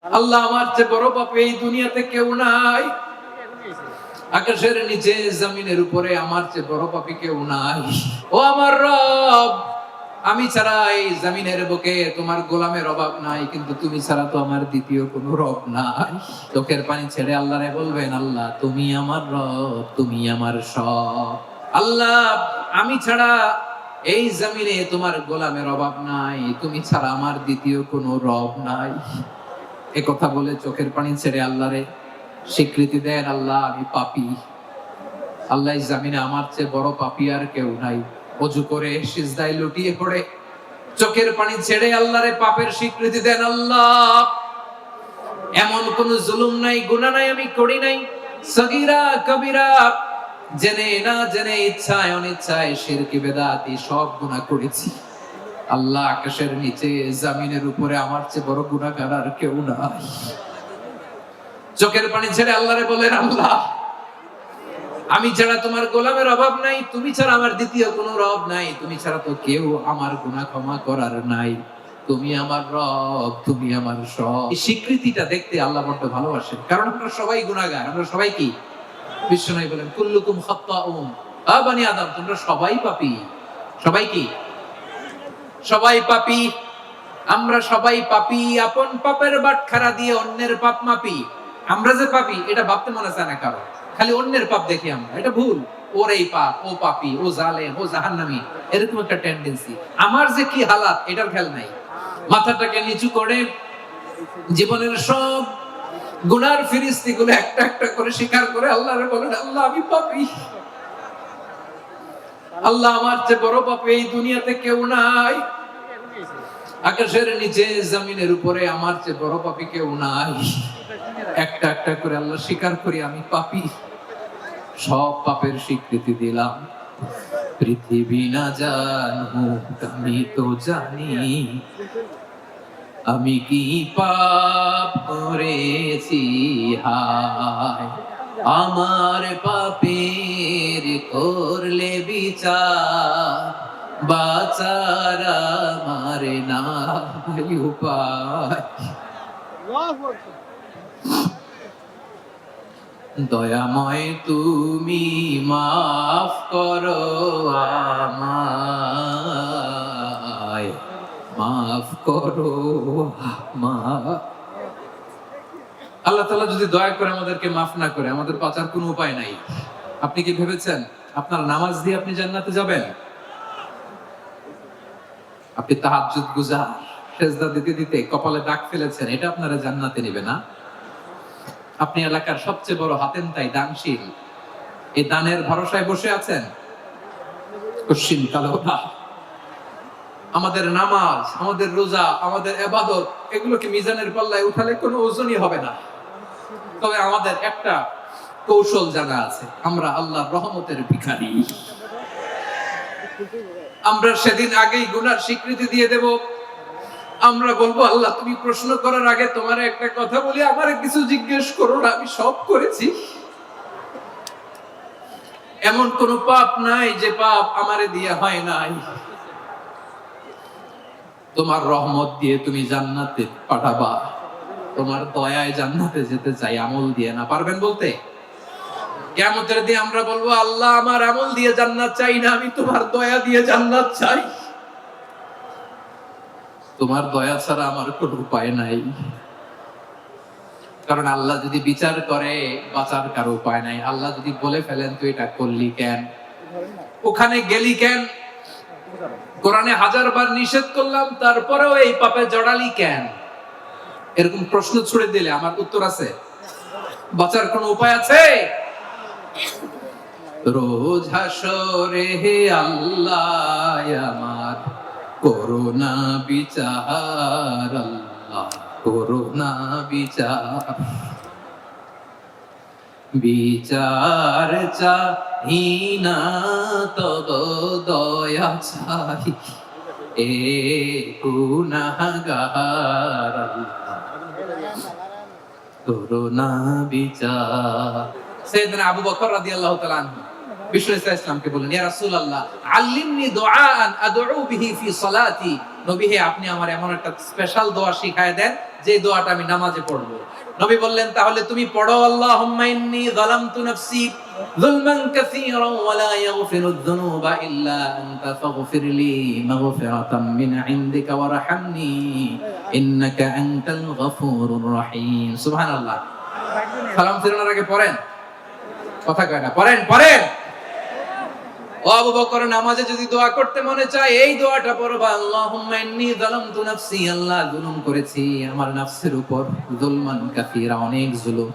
আল্লাহ আমার চেয়ে বড় পাপী এই দুনিয়াতে কেউ নাই। আকাশের নিচে জমিনের উপরে আমার চেয়ে বড় পাপী কেউ নাই। ও আমার রব, আমি ছাড়া এই জমিনের বুকে তোমার গোলামের অভাব নাই, কিন্তু তুমি ছাড়া তো আমার দ্বিতীয় কোনো রব নাই। চোখের পানি ছেড়ে আল্লাহরে বলবেন, আল্লাহ তুমি আমার রব, তুমি আমার সব। আল্লাহ আমি ছাড়া এই জমিনে তোমার গোলামের অভাব নাই, তুমি ছাড়া আমার দ্বিতীয় কোনো রব নাই। এ কথা বলে চোখের পানি ছেড়ে আল্লাহরে স্বীকৃতি দেন, আল্লাহ আমি পাপী। আল্লাহ জামিনে আমার চেয়ে বড় পাপী আর কেউ নাই। ওযু করে সিজদায় লুটিয়ে পড়ে চোখের পানি ছেড়ে আল্লাহরে পাপের স্বীকৃতি দেন, আল্লাহ এমন কোন জুলুম নাই, গুনাহ নাই আমি করি নাই, সগীরা কবিরা, জেনে না জেনে, ইচ্ছায় অনিচ্ছায়, শিরকি বেদাতি সব গুনাহ করেছি। আল্লাহ আকাশের নিচে জমিনের উপরে আমার চেয়ে বড় গুনাহগার আর কেউ নাই। চোখের পানি ছেড়ে আল্লাহরে বলেন, আল্লাহ আমি ছাড়া তোমার গোলামের অভাব নাই, তুমি ছাড়া আমার দ্বিতীয় কোনো রব নাই, তুমি ছাড়া তো কেউ আমার গুনাহ ক্ষমা করার নাই, তুমি আমার রব, তুমি আমার সব। এই স্বীকৃতিটা দেখতে আল্লাহ বড় ভালোবাসেন, কারণ আমরা সবাই গুনাহগার। আমরা সবাই কি? বিশ্বনবী বলেন, কুল্লুকুম খাত্তাউন, আ বনি আদম তোমরা সবাই পাপী। সবাই কি? সবাই পাপী। আমরা সবাই পাপী। আপন পাপের বাটখারা দিয়ে অন্যের পাপ মাপি। আমরা যে পাপী এটা ভাবতে মনে চায় না কারো, খালি অন্যের পাপ দেখি আমরা। এটা ভুল। ওর এই পাপ, ও পাপী, ও জালেম, ও জাহান্নামী, এরকম একটা টেন্ডেন্সি। আমার যে কি হালাত এটার খেয়াল নাই। মাথাটাকে নিচু করে জীবনের সব গুনার ফিরিস্তি গুলো একটা একটা করে স্বীকার করে আল্লাহরে বলেন, আল্লাহ আমি পাপী। আল্লাহ আমার চেয়ে বড় পাপী এই দুনিয়াতে কেউ নাই। আকাশের নিচে জমিনের উপরে আমার চেয়ে বড় পাপী কেউ নাই। একটা একটা করে আল্লাহ স্বীকার করি আমি পাপী। সব পাপের স্বীকৃতি দিলাম। পৃথিবী না জানুক আমি তো জানি, আমি কি পাপ করেছি হায়। আমার পাপের করলে বিচার, বাঁচার আমার নাই উপায়। দয়াময় তুমি মাফ করো আমায়, মাফ করো আল্লাহ তাআলা যদি দয়া করে আমাদেরকে মাফ না করে, আমাদের বাঁচার কোনো উপায় নাই। আপনি কি ভেবেছেন আপনার নামাজ দিয়ে আপনি জান্নাতে যাবেন? আপনি তাহাজ্জুদ গুজার, সেজদা দিতে দিতে কপালে দাগ ফেলেছেন, এটা আপনারা জান্নাতে নেবে না? আপনি এলাকার সবচেয়ে বড় হাতেমতাই, দানশীল, এই দানের ভরসায় বসে আছেন? কশিন কালো না। আমাদের নামাজ, আমাদের রোজা, আমাদের ইবাদত, এগুলোকে মিজানের পাল্লায় উঠালে কোনো ওজনই হবে না। তবে আমাদের একটা কৌশল জানা আছে, আমরা আল্লাহর রহমতের ভিখারি। আমরা সেদিন আগেই গুনার স্বীকৃতি দিয়ে দেব। আমরা বলবো, আল্লাহ তুমি প্রশ্ন করার আগে তোমার একটা কথা বলি, আমারে কিছু জিজ্ঞেস করো না, আমি সব করেছি। এমন কোন পাপ নাই যে পাপ আমারে দিয়ে হয় নাই। তোমার রহমত দিয়ে তুমি জান্নাতে পাঠাবা, তোমার দয়ায় জান্নাতে যেতে চাই, আমল দিয়ে না। পারবেন বলতে? কিয়ামতের দিন আমরা বলবো, আল্লাহ আমার আমল দিয়ে জান্নাত চাই না, আমি তোমার দয়া দিয়ে জান্নাত চাই। তোমার দয়া ছাড়া আমার কোনো উপায় নাই। কারণ আল্লাহ যদি বিচার করে, বাঁচার কারো উপায় নাই। আল্লাহ যদি বলে ফেলেন তুই এটা করলি কেন, ওখানে গেলি কেন, কোরআনে 1000 বার নিষেধ করলাম তারপরেও এই পাপে জড়ালি কেন, এরকম প্রশ্ন ছুড়ে দিলে আমার উত্তর আছে? বাঁচার কোনো উপায় আছে? রোজ হাসরে হে আল্লাহ আমার করোনা বিচার, আল্লাহ করোনা বিচার। বিচার চাহি না তব দয়া চাই, এ গুনাহগার করোনা বিচার। সাইয়েদনা আবু বকর রাদিয়াল্লাহু তাআলা আনহু বিষ্ণু ইসলামকে বললেন, ইয়া রাসূলুল্লাহ আল্লিমনি দুআআন আদউ বিহি ফি সালাতি। নবী হে, আপনি আমার এমন একটা স্পেশাল দোয়া শিখায় দেন যে দোয়াটা আমি নামাজে পড়বো। নবী বললেন তাহলে তুমি পড়ো, আল্লাহুম্মা ইন্নী যালামতু নাফসি যুলমান কাসীরান ওয়া লা ইয়াগফিরুয যুনুবা ইল্লা আনতা ফাগফিরলি মাগফিরাতাম মিন ইনদিকা ওয়ারহামনি ইন্নাকা আনতাল গফুরুর রহিম। সুবহানাল্লাহ। সালাম ফিরানোর আগে পড়েন, কথা কয় না, পড়েন পড়েন। ও আবু বকর, নামাজে যদি দোয়া করতে মনে চায় এই দোয়াটা পড়বা, আল্লাহুম্মা ইন্নী যালামতু নাফসি, আল্লাহ জুলুম করেছি আমার নফসের উপর, যুলমান কাসীরা, অনেক জুলুম,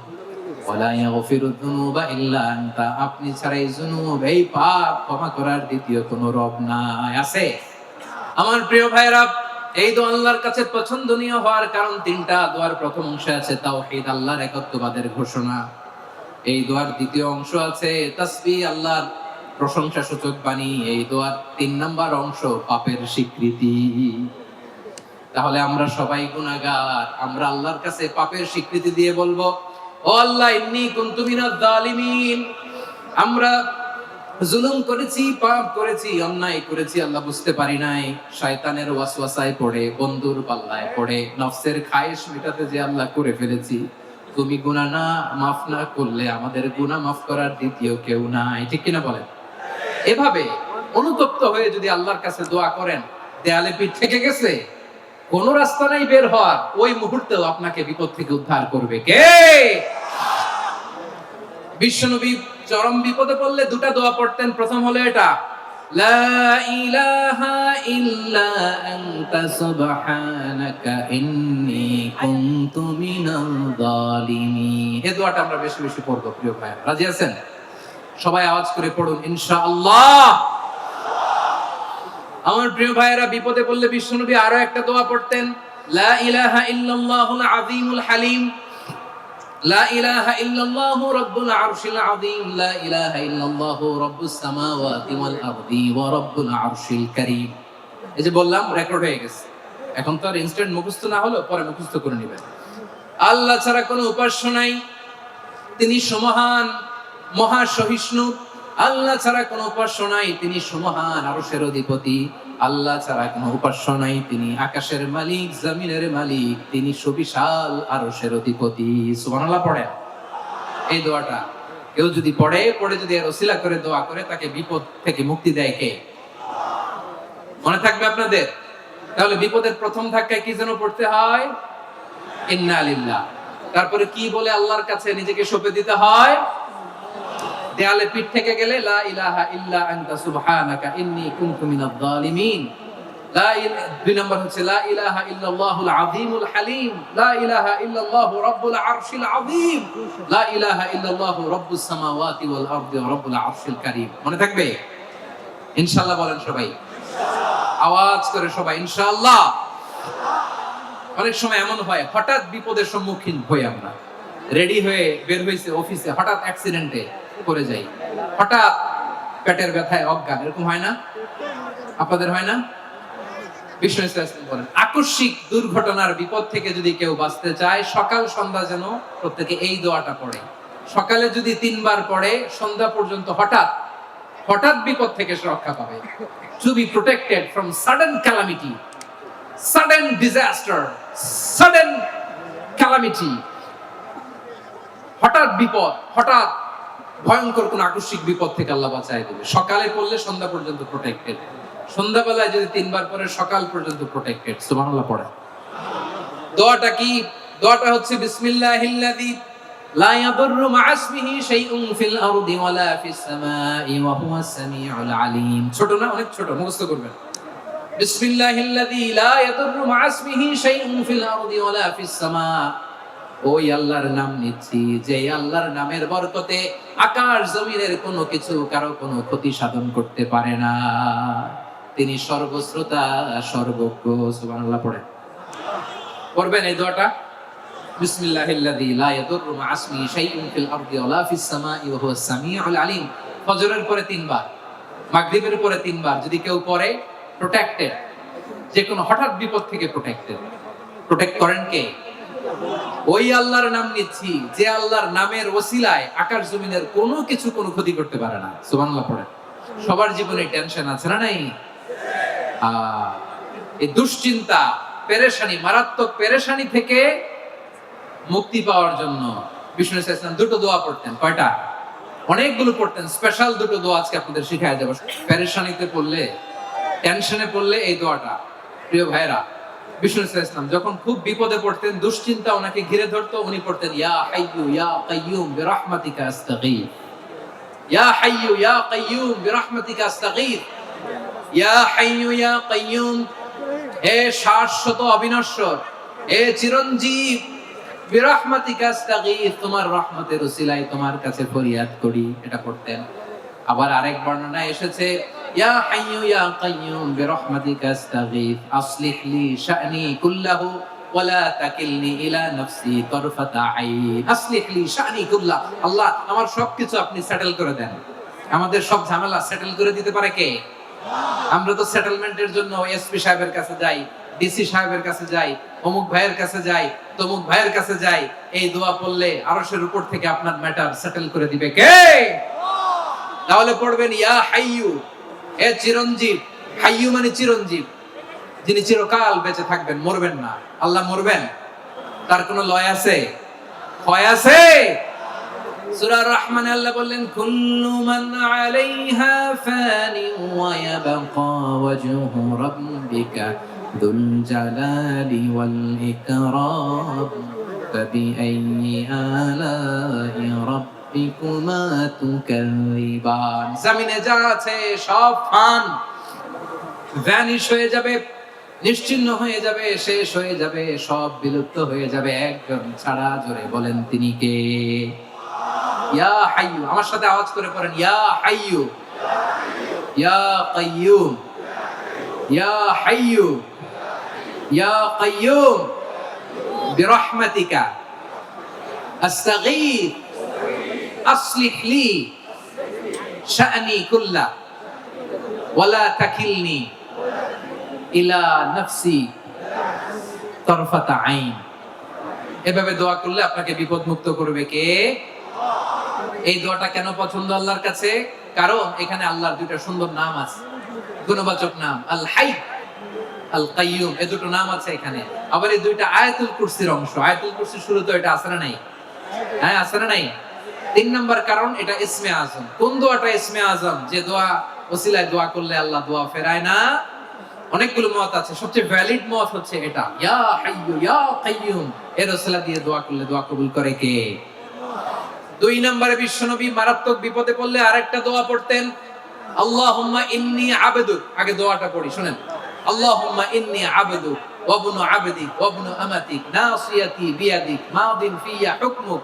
ওয়া লা ইয়াগফিরুয যুনুবা ইল্লা আনতা, আপনি ছাড়া এই জুনুব, এই পাপ ক্ষমা করার দ্বিতীয় কোনো রব নাই। আছে? আমার প্রিয় ভাইরা, এই দোয়া আল্লাহর কাছে পছন্দনীয় হওয়ার কারণ তিনটা। দোয়ার প্রথম অংশে আছে তাওহীদ, আল্লাহর একত্ববাদের ঘোষণা। এই দোয়ার দ্বিতীয় অংশ আছে তাসবিহ, আল্লাহর প্রশংসা সূচক বাণী। এই দোয়ার ৩ নাম্বার অংশ পাপের স্বীকৃতি। তাহলে আমরা সবাই গুনাহগার, আমরা আল্লাহর কাছে পাপের স্বীকৃতি দিয়ে বলবো, ও আল্লাহ, ইন্নী কুনতু মিনাজ জালিমিন, আমরা জুলুম করেছি, পাপ করেছি, অন্যায় করেছি, আল্লাহ বুঝতে পারি নাই, শয়তানের ওয়াসওয়াসায় পড়ে, বন্ধুর পাল্লায় পড়ে, নফসের খায়েশ মেটাতে যে আল্লাহ করে ফেলেছি। তুমি গুনাহ না মাফ না করলে আমাদের গুনাহ মাফ করার দ্বিতীয় কেউ নাই। ঠিক কিনা বলেন? এভাবে অনুতপ্ত হয়ে যদি আল্লাহর কাছে দোয়া করেন, দেয়ালে পিঠ থেকে গেছে, কোন রাস্তা নাই বের হওয়ার, ওই মুহূর্তেও আপনাকে বিপদ থেকে উদ্ধার করবে কে? বিশ্বনবী চরম বিপদে পড়লে দুটা দোয়া পড়তেন। প্রথম হলো এটা, লা ইলাহা ইল্লা আনতা সুবহানাকা ইন্নী কুনতু মিনাল জালিমিন। এই দোয়াটা আমরা বেশি বেশি পড়ব প্রিয় ভাই। রাজি আছেন? সবাই আওয়াজ করে পড়ুন ইনশাআল্লাহ। আমার প্রিয় ভাইয়েরা, বিপদে পড়লে বিশ্বনবী আরো একটা দোয়া পড়তেন, লা ইলাহা ইল্লাল্লাহুল আযীমুল হালিম, লা ইলাহা ইল্লাল্লাহু রাব্বুল আরশিল আযীম, লা ইলাহা ইল্লাল্লাহু রাব্বুস সামাওয়াতি ওয়াল আরদি ওয়া রাব্বুল আরশিল কারীম। এই যে বললাম, রেকর্ড হয়ে গেছে। এখন তো আর ইনস্ট্যান্ট মুখস্থ না হলো, পরে মুখস্থ করে নেবেন। আল্লাহ ছাড়া কোনো উপাস্য নাই, তিনি সমহান, মহা সহিষ্ণু। আল্লাহ ছাড়া কোনো উপাস্য নাই, তিনি সমহান, আরশের অধিপতি। আল্লাহ ছাড়া কোনো উপাস্য নাই, তিনি আকাশের মালিক, জমিনের মালিক, তিনি সুবিশাল আরশের অধিপতি। সুবহানাল্লাহ পড়েন। এই দোয়াটা কেউ যদি পড়ে যদি এর ওসিলা করে দোয়া করে, তাকে বিপদ থেকে মুক্তি দেয় কে? মনে থাকবে আপনাদের? তাহলে বিপদের প্রথম ধাক্কায় কি যেন পড়তে হয়? ইন্না লিল্লাহ। তারপরে কি বলে আল্লাহর কাছে নিজেকে সঁপে দিতে হয়? দেয়ালে পিঠ থেকে গেলে লা ইলাহা ইল্লা আনতা সুবহানাকা ইন্নী কুনতু মিনাজ জালিমিন। দুই নম্বর হচ্ছে লা ইলাহা ইল্লাল্লাহুল আযীমুল হালিম, লা ইলাহা ইল্লাল্লাহু রাব্বুল আরশিল আযীম, লা ইলাহা ইল্লাল্লাহু রাব্বুস সামাওয়াতি ওয়াল আরদি ওয়া রাব্বুল আরশিল কারীম। মনে থাকবে? ইনশাআল্লাহ বলেন সবাই, আওয়াজ করে সবাই ইনশাআল্লাহ। অনেক সময় এমন হয়, হঠাৎ বিপদের সম্মুখীন হই আমরা, রেডি হয়ে বের হইছে অফিসে, হঠাৎ অ্যাক্সিডেন্টে পড়ে যাই, হঠাৎ পেটের ব্যথায় অজ্ঞান, এরকম হয় না? আপনাদের হয় না? বিষ্ণু ইসলাম বলেন, আকস্মিক দুর্ঘটনার বিপদ থেকে যদি কেউ বাঁচতে চায়, সকাল সন্ধ্যা যেন প্রত্যেকে এই দোয়াটা পড়ে। সকালে যদি 3 বার পড়ে, সন্ধ্যা পর্যন্ত হঠাৎ হঠাৎ বিপদ থেকে সে রক্ষা পাবে। To be protected from sudden calamity, sudden disaster, sudden calamity, হঠাৎ বিপদ, হঠাৎ ভয়ঙ্কর কোন আকস্মিক বিপদ থেকে আল্লাহ বাঁচায় দেবে। সকালে পড়লে সন্ধ্যা পর্যন্ত প্রোটেক্টেড, সন্ধ্যাবেলায় যদি 3 বার পরে সকাল পর্যন্ত প্রোটেক্টেড। সুবহানাল্লাহ পড়ে। দোয়াটা কি? দোয়াটা হচ্ছে বিসমিল্লাহিল্লাযী লা ইয়াদুররু মা ইসমিহি শাইউন ফিল আরদি ওয়ালা ফিস সামাই ওয়া হুয়াস সামিউল আলীম। ছোট না? অনেক ছোট, মুখস্থ করবেন। বিসমিল্লাহিল্লাযী লা ইয়াদুররু মা ইসমিহি শাইউন ফিল আরদি ওয়ালা ফিস সামা। ওই আল্লাহর নাম নিচ্ছি, যে আল্লাহর নামের বরকতে আকাশ জমিনের কোনো কিছু কারো কোনো ক্ষতি সাধন করতে পারে না। তিনি সর্বশ্রোতা, সর্বজ্ঞ। সুবহানাল্লাহ পড়ে। পড়বেন এই দোয়াটা, বিসমিল্লাহিল্লাযী লা ইয়াদুররু মা ইসমিহি শাইউন ফিল আরদি ওয়ালা ফিস সামাই ওয়া হুয়াস সামিউল আলীম। ফজরের পরে 3 বার, মাগরিবের পরে 3 বার যদি কেউ পড়ে, প্রোটেক্টেড, যে কোনো হঠাৎ বিপদ থেকে প্রোটেক্টেড। প্রোটেক্ট করেন কে? ওই আল্লাহর নাম নিচ্ছি, যে আল্লাহর নামের ওসিলায় আকাশ জমিনের কোনো কিছু কোনো ক্ষতি করতে পারে না। সুবহানাল্লাহ পড়ে। সবার জীবনে টেনশন আছে না নাই? এই দুশ্চিন্তা, পেরেশানি, মারাত্মক পেরেশানি থেকে মুক্তি পাওয়ার জন্য বিষ্ণু ইসলাম দুটো দোয়া পড়তেন। কয়টা? অনেকগুলো পড়তেন। স্পেশাল দুটো দোয়া আজকে আপনাদের শিখায় দেব। পেরেশানিতে পড়লে, টেনশনে পড়লে এই দোয়াটা, প্রিয় ভাইরা, বিষ্ণু ইসলাম যখন খুব বিপদে পড়তেন, দুশ্চিন্তা ওনাকে ঘিরে ধরতো, উনি পড়তেন ইয়া হাইয়্যু ইয়া কাইয়্যুম বিরহমাতিকা আস্তাগীথ, ইয়া হাইয়্যু ইয়া কাইয়্যুম বিরহমাতিকা আস্তাগীথ, ইয়া হাইয়্যু ইয়া কাইয়্যুম, হে শাশ্বত অবিনশ্বর, হে চিরঞ্জীব, বিরহমাতিকা আস্তাগীথ, তোমার রহমতের উসিলায় তোমার কাছে ফরিয়াদ করি। এটা পড়তেন। আবার আরেক বর্ণনায় এসেছে ইয়া হাইয়্যু ইয়া কাইয়্যুম বিরহমাতিকা আস্তাগীথ আসলিহ লি শা'নি কুল্লাহু ওয়া লা তাকিলনি ইলা নাফসি তারফাতা আইন। আসলিহ লি শা'নি কুল্লাহ, আল্লাহ আমার সবকিছু আপনি সেটেল করে দেন। আমাদের সব ঝামেলা সেটেল করে দিতে পারে কে? আমরা তো সেটেলমেন্টের জন্য এসপি সাহেবের কাছে যাই, ডিসি সাহেবের কাছে যাই, অমুক ভাইয়ের কাছে যাই, তমুক ভাইয়ের কাছে যাই। এই দোয়া পড়লে আরশের উপর থেকে আপনার ম্যাটার সেটেল করে দিবে কে? তাহলে পড়বেন ইয়া হাইয়্যু, হে চিরঞ্জীব। হাইয়্যু মানে চিরঞ্জীব, যিনি চিরকাল বেঁচে থাকবেন, মরবেন না। আল্লাহ মরবেন? তার কোনো লয় আছে? ক্ষয় আছে? সূরা রহমানে আল্লাহ বললেন কুল্লু মান আলাইহা ফানি ওয়া ইয়াবকা ওয়াজহু রাব্বিকা যুল জালালি ওয়াল ইকরাম ফাবিআইয়ি আলাই রাব্বিকুমা তুকাযিবান। জমিনে যা আছে সব ভ্যানিশ হয়ে যাবে, নিশ্চিহ্ন হয়ে যাবে, শেষ হয়ে যাবে, সব বিলুপ্ত হয়ে যাবে, একজন ছাড়া। জোরে বলেন তিনি কে? ইয়া হাইয়্যু, আমার সাথে আওয়াজ করে পড়েন ইয়া হাইয়্যু ইয়া কাইয়্যুম ইয়া হাইয়্যু ইয়া কাইয়্যুম বিরহমাতিকা আস্তাগীথ আসলিহ লি শা'নি কুল্লা ওয়া লা তাকিলনি ইলা নাফসি তারফাতা আইন। এভাবে দোয়া করলে আপনাকে বিপদ মুক্ত করবে কে? এই দোয়াটা কেন পছন্দ আল্লাহর কাছে? কারণ এখানে আল্লাহর দুইটা সুন্দর নাম আছে, গুণবাচক নাম, আল হাই, আল কাইয়ুম, এই দুটো নাম আছে এখানে। আবার এই দুইটা আয়াতুল কুরসির অংশ। আয়াতুল কুরসির শুরুতে এটা আছে না নাই? হ্যাঁ, আছে না নাই? 3 নাম্বার কারণ এটা ইসমে আজম। কোন দোয়াটা ইসমে আজম? যে দোয়া ওসিলায় দোয়া করলে আল্লাহ দোয়া ফেরায় না। অনেকগুলো মত আছে, সবচেয়ে ভ্যালিড মত হচ্ছে এটা, ইয়া হাইয়্যু ইয়া কাইয়্যুম, এর ওসিলা দিয়ে দোয়া করলে দোয়া কবুল করে কে? 2 নম্বরে বিশ্বনবী মারাত্মক বিপদে পড়লে আরেকটা দোয়া পড়তেন, আল্লাহুম্মা ইন্নী আবদুক। আগে দোয়াটা পড়ি, শুনেন। আল্লাহুম্মা ইন্নী আবদুক ওয়া ইবনু আবদিক ওয়া ইবনু আমাতিক নাসিয়াতি বিয়াদিক মাদিন ফিয়া হুকমুক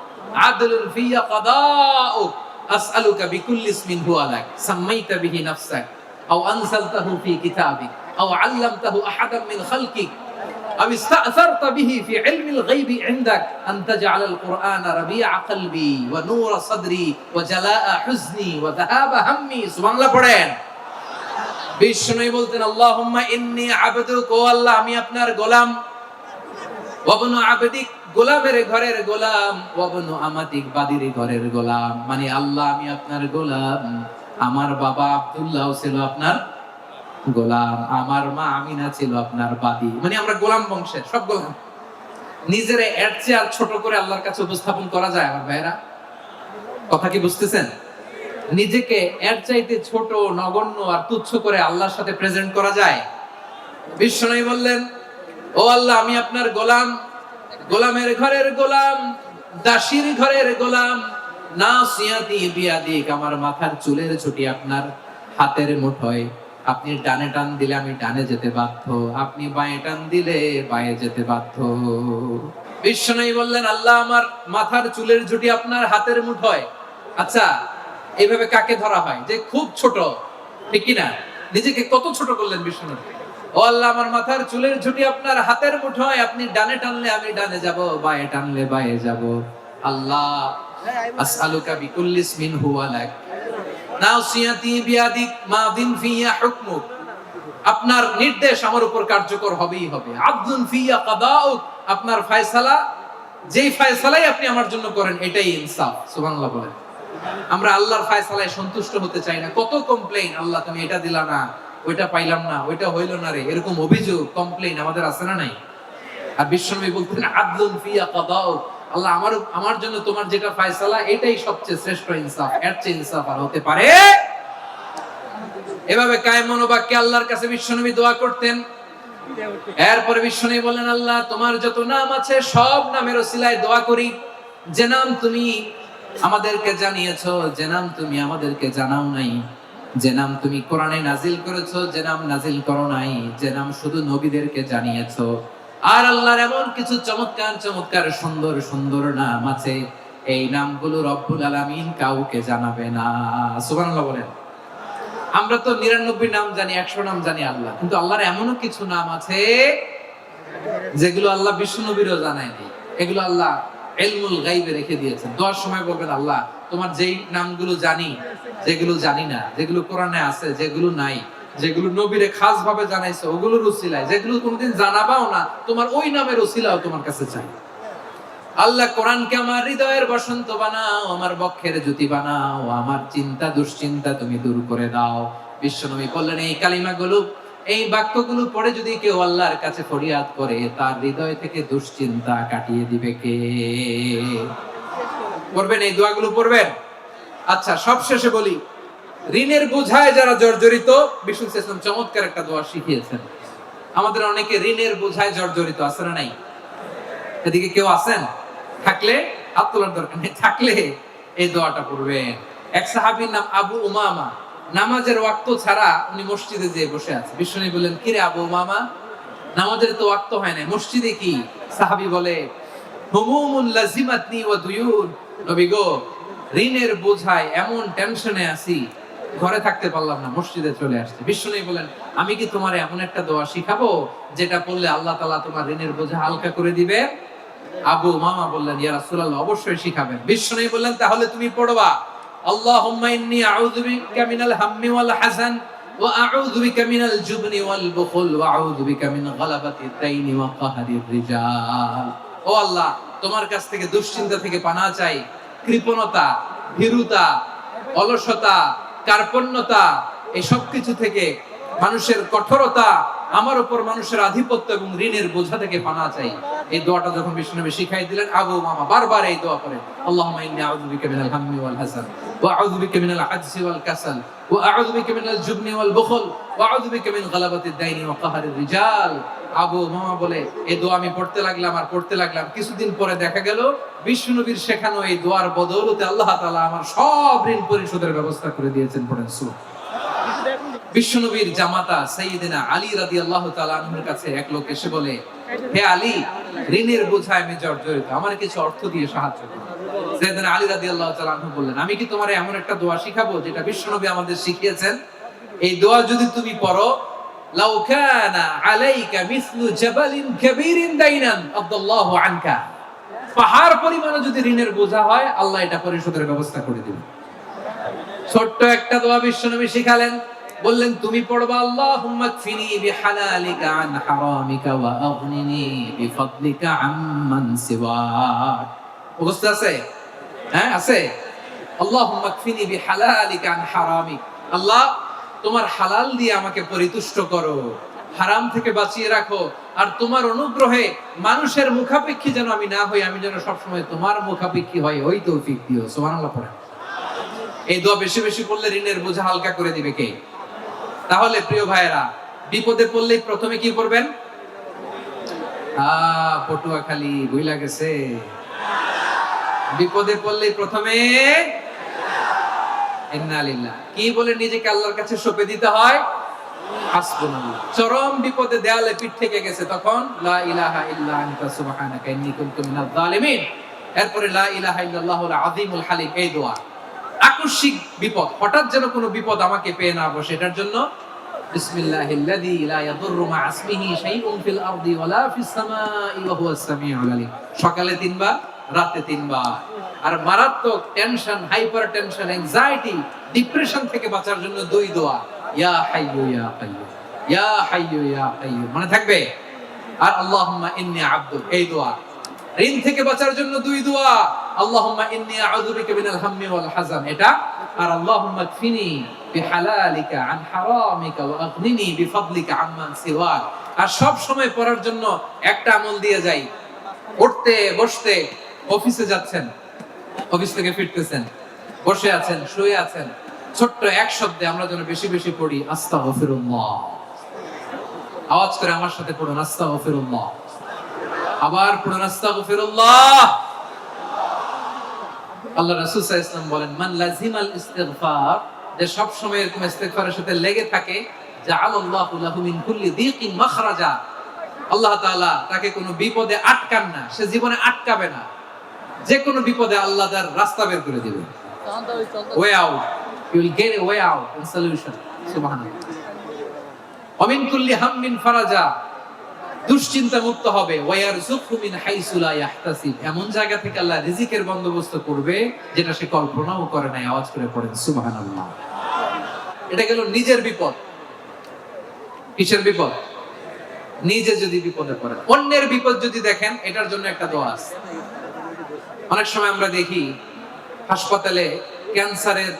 আদলুন ফিয়া কাদাউক আসআলুকা বিকুল্লি ইসমিন হুয়া লাক সাম্মাইতা বিহি নাফসাক আও আনজালতাহু ফি কিতাবিক আও আল্লামতাহু আহাদাম মিন খালকিক أو استأثرت به في علم الغيب عندك أن تجعل القرآن ربيع قلبي ونور صدري وجلاء حزني وذهاب همي। سبحان الله পড়েন। বিষ্ণু বলতেন আল্লাহুম্মা ইন্নী আবদুক, ও আল্লাহ আমি আপনার গোলাম, ওয়া ইবনু আবদিক, গোলামের ঘরের গোলাম, ওয়া ইবনু আমাতিক, বাদীর ঘরের গোলাম। মানে আল্লাহ আমি আপনার গোলাম। আমার বাবা আব্দুল্লাহ ছিল আপনার গোলাম, আমার মা আমিনা ছিল আপনার বাদী। মানে আমরা গোলাম বংশের, সব গোলাম। নিজেরে এর চেয়ে আর ছোট করে আল্লাহর কাছে উপস্থাপন করা যায় আমার ভাইরা? কথা কি বুঝতেছেন? নিজেকে এর চাইতে ছোট, নগণ্য আর তুচ্ছ করে আল্লাহর সাথে প্রেজেন্ট করা যায়? বিশ্বনবী বললেন, ও আল্লাহ আমি আপনার গোলাম, গোলামের ঘরের গোলাম, দাসীর ঘরের গোলাম, নাসিয়াতি বিয়াদিক, আমার মাথার চুলের ছুটি আপনার হাতের মুঠোয়। আপনি ডানে টান দিলে আমি ডানে যেতে বাধ্য, আপনি বাঁয়ে টান দিলে বাঁয়ে যেতে বাধ্য। বিশ্বনবী বললেন, আল্লাহ আমার মাথার চুলের ঝুঁটি আপনার হাতের মুঠোয়। আচ্ছা, এইভাবে কাকে ধরা হয়? যে খুব ছোট, ঠিক কিনা? নিজেকে কত ছোট করলেন বিশ্বনবী। ও আল্লাহ আমার মাথার চুলের ঝুঁটি আপনার হাতের মুঠোয়, আপনি ডানে টানলে আমি ডানে যাব, বাঁয়ে টানলে বাঁয়ে যাব। আল্লাহ আসআলুকা বিকুল্লি ইসমিন হুয়া লাক নাসিয়াতি বিয়াদিক মাদিন ফিয়া হুকমুক, আপনার নির্দেশ আমার উপর কার্যকর হবেই হবে। আদলুন ফিয়া কাদাউক, আপনার ফয়সালা, যেই ফয়সালাই আপনি আমার জন্য করেন এটাই ইনসাফ। সুবহানাল্লাহ বলেন। আমরা আল্লাহর ফয়সালায় সন্তুষ্ট হতে চাই না। কত কমপ্লেইন, আল্লাহ তুমি এটা দিলা না, ওইটা পাইলাম না, ওইটা হইল না রে, এরকম অভিযোগ, কমপ্লেইন আমাদের আছে না নাই? আর বিশ্বনবী বলতেন আদলুন ফিয়া কাদাউ, আল্লাহ আমার জন্য তোমার যেটা ফয়সালা এটাই সবচেয়ে শ্রেষ্ঠ ইনসাফ, এর চেয়ে ইনসাফ আর হতে পারে। এভাবে কায়েম মনোবাক্যে আল্লাহর কাছে বিশ্বনবী দোয়া করতেন। এরপরে বিশ্বনবী বলেন, আল্লাহ তোমার যত নাম আছে সব নামের ওসিলায় দোয়া করি, যে নাম তুমি আমাদেরকে জানিয়েছো, যে নাম তুমি আমাদেরকে জানাও নাই, যে নাম তুমি কোরআনে নাজিল করেছো, যে নাম নাজিল করো নাই, যে নাম শুধু নবীদেরকে জানিয়েছো। আর আল্লাহর এমন কিছু চমৎকার চমৎকার সুন্দর সুন্দর নাম আছে, এই নামগুলো রব্বুল আলামিন কাউকে জানাবে না। সুবহানাল্লাহ বলেন। আমরা তো 99 নাম জানি, 100 নাম জানি আল্লাহ, কিন্তু আল্লাহর এমনও কিছু নাম আছে যেগুলো আল্লাহ বিষ্ণু নবীরও জানায়নি। এগুলো আল্লাহ ইলমুল গায়বে রেখে দিয়েছেন। দোয়ার সময় বলবেন, আল্লাহ তোমার যেই নামগুলো জানি, যেগুলো জানি না, যেগুলো কোরআনে আছে, যেগুলো নাই, যেগুলো নবীরে খাস ভাবে জানাইছো ওগুলোর উসিলায়, যেগুলো কোনোদিন জানাবাও না তোমার ওই নামের উসিলাও তোমার কাছে চাই। আল্লাহ কোরআনকে আমার হৃদয়ের বসন্ত বানাও, আমার বক্ষের জ্যোতি বানাও, আমার চিন্তা দুশ্চিন্তা তুমি দূর করে দাও। বিশ্বনবী বললেন, এই কালিমাগুলো, এই বাক্যগুলো পড়ে যদি কেউ আল্লাহর কাছে ফরিয়াদ করে, তার হৃদয় থেকে দুশ্চিন্তা কাটিয়ে দিবে কে? পড়বেন, এই দোয়াগুলো পড়বেন। আচ্ছা, সবশেষে বলি, ঋণের বোঝায় যারা জর্জরিত, বিষ্ণু ইসলাম চমৎকার একটা দোয়া শিখিয়েছেন। আমাদের অনেকে ঋণের বোঝায় জর্জরিত, আছে না নাই? এদিকে কেউ আছেন? থাকলে হাত তোলার দরকার নেই, থাকলে এই দোয়াটা পড়বেন। এক সাহাবীর নাম আবু উমামা, নামাজের ওয়াক্ত ছাড়া উনি মসজিদে যেয়ে বসে আছে। বিষ্ণু বললেন, কিরে আবু উমামা, নামাজের তো ওয়াক্ত হয় না, মসজিদে কি? সাহাবী বলে, হুমুমুন লাজিমাতনি ওয়া দুয়ুন, নবী গো, ঋণের বোঝায় এমন টেনশনে আছি, ঘরে থাকতে পারলাম না, মসজিদে চলে আসছে। বিষ্ণু বলেন, আমি কি তোমার এমন একটা দোয়া শিখাবো যেটা পড়লে আল্লাহ তাআলা তোমার ঋণের বোঝা হালকা করে দিবে? আবু উমামা বললেন, ইয়া রাসূলুল্লাহ, অবশ্যই শিখাবেন। বিষ্ণু বললেন, তাহলে তুমি পড়বা, আল্লাহুম্মা ইন্নী আউযু বিকা মিনাল হাম্মি ওয়াল হাযান ওয়া আউযু বিকা মিনাল জুবনি ওয়াল বুখল ওয়া আউযু বিকা মিন গালাবাতিদ দাইনি ওয়া কাহরির রিজাল। ও আল্লাহ, তোমার কাছ থেকে দুশ্চিন্তা থেকে পানাহ চাই, কৃপণতা, ভীরুতা, অলসতা, কার্পণ্যতা, এই সব কিছু থেকে, মানুষের কঠোরতা, আমার উপর মানুষের আধিপত্য এবং ঋণের বোঝা থেকে পানাহ চাই। এই দোয়াটা যখন বিষ্ণু শিখাই দিলেন, আবু উমামা বারবার এই দোয়া করেন, আল্লাহুম্মা ইন্নী আউযু বিকা মিনাল হাম্মি ওয়াল হাযান ওয়া আউযু বিকা মিনাল আজজি ওয়াল কাসাল ওয়া আউযু বিকা মিনাল জুবনি ওয়াল বুখল ওয়া আউযু বিকা মিন গালাবাতিদ দাইনি ওয়া কাহরির রিজাল। আবু উমামা বলে, এই দোয়া আমি পড়তে লাগলাম আর পড়তে লাগলাম, কিছুদিন পরে দেখা গেল বিষ্ণু নবীর শেখানো এই দোয়ার বদৌলতে আল্লাহ তাআলা আমার সব ঋণ পরিশোধের ব্যবস্থা করে দিয়েছেন। পড়েন সুবহানাল্লাহ। বিশ্বনবীর জামাতা সাইয়েদনা আলী রাদিয়াল্লাহু তাআলা আনহুর কাছে এক লোক এসে বলে, হে আলী, ঋণের বোঝায় আমি জর্জরিত, আমার কিছু অর্থ দিয়ে সাহায্য করুন। সাইয়েদনা আলী রাদিয়াল্লাহু তাআলা আনহু বললেন, আমি কি তোমারে এমন একটা দোয়া শিখাবো যেটা বিশ্বনবী আমাদের শিখিয়েছেন? এই দোয়া যদি তুমি পড়ো, লাউ কানা আলাইকা মিসলু জাবালিন কাবীরিন দাইনান আদাল্লাহু আনকা, পাহাড় পরিমাণ যদি ঋণের বোঝা হয়, আল্লাহ এটা পরিশোধের ব্যবস্থা করে দিবেন। ছোট্ট একটা দোয়া বিশ্বনবী শিখালেন, বললেন, তুমি পড়বা, আল্লাহুম্মা কফিনি বিহালালিকা আন হারামিকা ওয়া আগনিনি বিফাদলিকা আম্মান সিওয়াক। মুখস্থ আছে? হ্যাঁ, আছে। আল্লাহুম্মা কফিনি বিহালালিকা আন হারামিক, আল্লাহ তোমার হালাল দিয়ে আমাকে পরিতুষ্ট করো, হারাম থেকে বাঁচিয়ে রাখো, আর তোমার অনুগ্রহে মানুষের মুখাপেক্ষী যেন আমি না হই, আমি যেন সবসময় তোমার মুখাপেক্ষী হই, ওই তৌফিক দিও। সুবহানাল্লাহ পড়েন। এই দোয়া বেশি বেশি পড়লে ঋণের বোঝা হালকা করে দিবে কে? তাহলে প্রিয় ভাইয়েরা, বিপদে পড়লেই প্রথমে কি করবেন? পটুয়াখালী ভুইলা গেছে, বিপদে পড়লেই প্রথমে ইন্না লিল্লাহ কি বলে নিজেকে আল্লাহর কাছে সঁপে দিতে হয়, হাসবুনাল্লাহ। চরম বিপদে দেয়ালে পিঠ থেকে গেছে, তখন লা ইলাহা ইল্লা আনতা সুবহানাকা ইন্নী কুনতু মিনাজ জালিমিন। এরপরে লা ইলাহা ইল্লাল্লাহুল আযীমুল হালিম, এই দোয়া। আকস্মিক বিপদ, হঠাৎ যেন কোনো বিপদ আমাকে পেয়ে না বসে, এটার জন্য বিসমিল্লাহিল্লাযী লা ইয়াদুররু মা ইসমিহি শাইউন ফিল আরদি ওয়ালা ফিস সামাই ওয়া হুয়াস সামিউল আলীম। সকালে 3 বার, রাতে 3 বার। আর মারাত্মক tension, hyper tension, anxiety, depression থেকে বাঁচার জন্য 2 দোয়া, ইয়া হাইয়্যু ইয়া কাইয়্যুম, ইয়া হাইয়্যু ইয়া কাইয়্যুম, মনে থাকবে? আর আল্লাহুম্মা ইন্নী আবদুক, এই দোয়া। ঋণ থেকে বাঁচার জন্য 2 দোয়া, আল্লাহুম্মা ইন্নী আউযু বিকা মিনাল হাম্মি ওয়াল হাযান, এটা। আর আল্লাহুম্মা কফিনি বিহালালিকা আন হারামিকা ওয়া আগনিনি বিফাদলিকা আম্মান সিওয়াক। আর সব সময় পড়ার জন্য একটা আমল দিয়ে যাই, উঠতে বসতে, অফিসে যাচ্ছেন, অফিস থেকে ফিরতেছেন, বসে আছেন, শুয়ে আছেন, ছোট্ট এক শব্দে আমরা যেন বেশি বেশি পড়ি আস্তাগফিরুল্লাহ। আওয়াজ করে আমার সাথে পড়ুন আস্তাগফিরুল্লাহ। আবার পড়ুন আস্তাগফিরুল্লাহ। আল্লাহ রাসূল সাল্লাল্লাহু আলাইহি ওয়াসাল্লাম বলেন, মান লাজিমাল ইস্তিগফার, যে সব সময় এরকম ইস্তিগফারের সাথে লেগে থাকে, জাআলাল্লাহু লাহু মিন কুল্লি দীকিন মাখরাজা, আল্লাহ তাআলা তাকে কোনো বিপদে আটকান না, সে জীবনে আটকাবে না, যে কোনো বিপদে আল্লাহ তার রাস্তা বের করে দিবেন। Way out, you will get a way out and solution. সুবহানাল্লাহ। ওয়া মিন কুল্লি হাম্মিন ফারাজা, দুশ্চিন্তা মুক্ত হবে। ওয়া ইয়ারযুকহু মিন হাইসু লা ইয়াহতাসিব, এমন জায়গা থেকে আল্লাহ রিজিকের বন্দোবস্ত করবে যেটা সে কল্পনাও করে নাই। আওয়াজ করে পড়েন সুবহানাল্লাহ। এটা গেল নিজের বিপদ। কিসের বিপদ? নিজে যদি বিপদে পড়েন। অন্যের বিপদ যদি দেখেন, এটার জন্য একটা দোয়া আছে। অনেক সময় আমরা দেখি হাসপাতালে ক্যান্সারের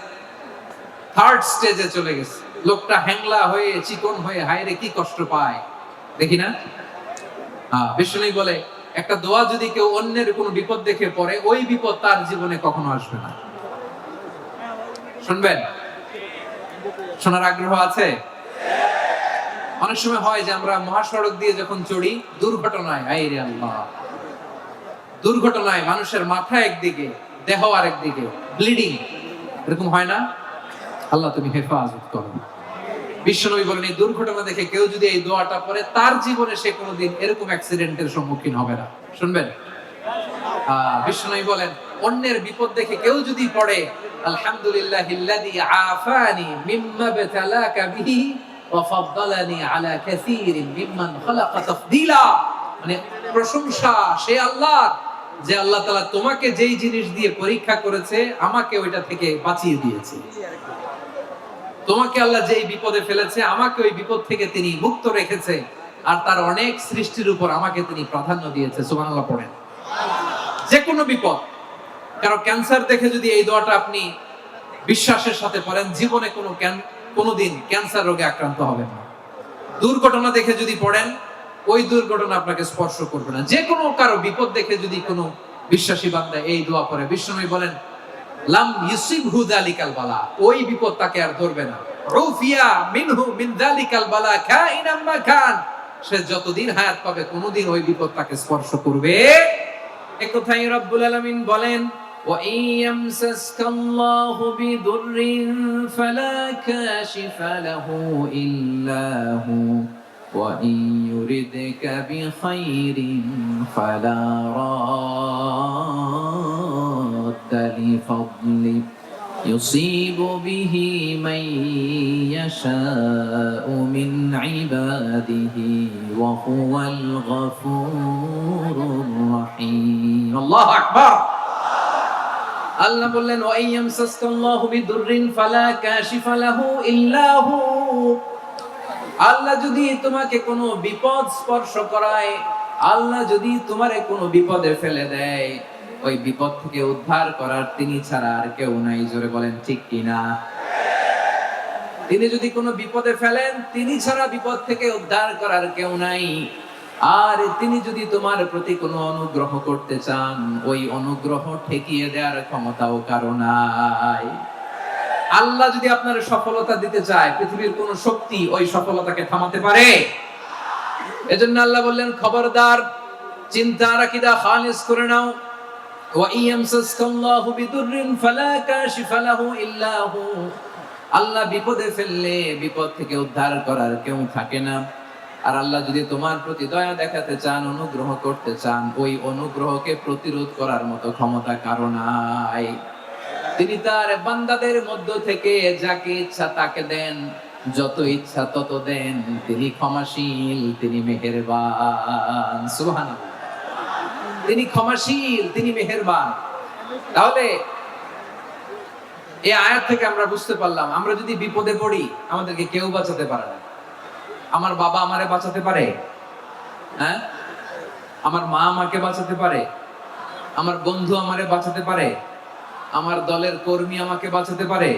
থার্ড স্টেজে চলে গেছে, লোকটা হ্যাংলা হয়ে চিকন হয়ে হায়রে কি কষ্ট পায়, দেখি না? বিষ্ণু বলে একটা দোয়া যদি কেউ অন্যের কোনো বিপদ দেখে পড়ে, ওই বিপদ তার জীবনে কখনো আসবে না। শুনবেন? শোনার আগ্রহ আছে? অনেক সময় হয় যে আমরা মহাসড়ক দিয়ে যখন চড়ি, দুর্ঘটনায়, আইরে আল্লাহ, দুর্ঘটনায় মানুষের মাথা একদিকে, দেহ আরেকদিকে, ব্লিডিং, এরকম হয় না? আল্লাহ তুমি হেফাজত করো। বিশ্বনবী বলেন, এই দুর্ঘটনা দেখে কেউ যদি এই দোয়াটা পড়ে, তার জীবনে সে কোনোদিন এরকম অ্যাক্সিডেন্টের সম্মুখীন হবে না। শুনবেন? বিশ্বনবী বলেন, অন্যের বিপদ দেখে কেউ যদি পড়ে, আলহামদুলিল্লাহিল্লাযী আফানি মিম্মা বাতালাকা বিহি ওয়া ফাদ্দালানি আলা কাসীরিন মিম্মান খালাকা তাফদীলা, মানে প্রশংসা সে আল্লাহর, যে আল্লাহ তাআলা তোমাকে যেই জিনিস দিয়ে পরীক্ষা করেছে, আমাকে ওইটা থেকে বাঁচিয়ে দিয়েছে। তোমাকে আল্লাহ যেই বিপদে ফেলেছে, আমাকে ওই বিপদ থেকে তিনি মুক্ত রেখেছে, আর তার অনেক সৃষ্টির উপর আমাকে তিনি প্রাধান্য দিয়েছে। সুবহানাল্লাহ পড়েন। যে কোনো বিপদ, কারণ ক্যান্সার দেখে যদি এই দোয়াটা আপনি বিশ্বাসের সাথে পড়েন, জীবনে কোনোদিন ক্যান্সার রোগে আক্রান্ত হবেন না। দুর্ঘটনা দেখে যদি পড়েন, ওই দুর্ঘটনা আপনাকে স্পর্শ করবে না। যে কোনো কারো বিপদ দেখে যদি কোনো বিশ্বাসী বান্দা এই দোয়া পড়ে, বিশ্বনবী বলেন, লাম ইউসিবহু যালিকাল বালা, ওই বিপদ তাকে আর ধরবে না। রুফিয়া মিনহু মিন যালিকাল বালা কাইনাম মা কান, সে যতদিন হায়াত পাবে কোনোদিন ওই বিপদ তাকে স্পর্শ করবে। এই কথাই রব্বুল আলামিন বলেন, ওয়া ইয়ামসাসকাল্লাহু বিদুররিন ফালা কাশিফা লাহু ইল্লা হু ওয়া ইয়ুরিদকা বিখাইরিন ফালা রাদ্দা লিফাদলি ইউসিবু বিহি মান ইয়াশাউ মিন ইবাদিহি ওয়া হুয়াল গফুরুর রহিম। আল্লাহু আকবার। আল্লাহ বললেন, ওয়া ইয়ামসাসকাল্লাহু বিদুররিন ফালা কাশিফা লাহু ইল্লা হু, আল্লাহ যদি তোমাকে কোনো বিপদ স্পর্শ করায়, আল্লাহ যদি তোমারে কোনো বিপদে ফেলে দেয়, ওই বিপদ থেকে উদ্ধার করার তিনি ছাড়া আর কেউ নাই। জোরে বলেন ঠিক কিনা? তিনি যদি কোনো বিপদে ফেলেন, তিনি ছাড়া বিপদ থেকে উদ্ধার করার কেউ নাই। আর তিনি যদি তোমার প্রতি কোনো অনুগ্রহ করতে চান, ওই অনুগ্রহ ঠেকিয়ে দেওয়ার ক্ষমতাও কারো নাই। আল্লাহ যদি আপনার সফলতা দিতে চায়, পৃথিবীর কোন শক্তি ওই সফলতাকে থামাতে পারে? এজন্য আল্লাহ বললেন, খবরদার, চিন্তার আকীদা খালিস করে নাও। ওয়া ইয়ামসাসকাল্লাহু বিদুররিন ফালা কাশিফা লাহু ইল্লা হু, আল্লাহ বিপদে ফেললে বিপদ থেকে উদ্ধার করার কেউ থাকে না। আর আল্লাহ যদি তোমার প্রতি দয়া দেখাতে চান, অনুগ্রহ করতে চান, ওই অনুগ্রহকে প্রতিরোধ করার মতো ক্ষমতা কারো নাই। তিনি তার বান্দাদের মধ্য থেকে যাকে ইচ্ছা তাকে দেন, যত ইচ্ছা তত দেন। তিনি ক্ষমাশীল, তিনি মেহেরবান। সুবহানাল্লাহ। তিনি ক্ষমাশীল, তিনি মেহেরবান। তাহলে এই আয়াত থেকে আমরা বুঝতে পারলাম, আমরা যদি বিপদে পড়ি, আমাদেরকে কেউ বাঁচাতে পারে না। আমার বাবা আমারে বাঁচাতে পারে? হ্যাঁ? আমার মা আমাকে বাঁচাতে পারে? আমার বন্ধু আমারে বাঁচাতে পারে? আমার দলের কর্মী আমাকে বাঁচাতে পারে?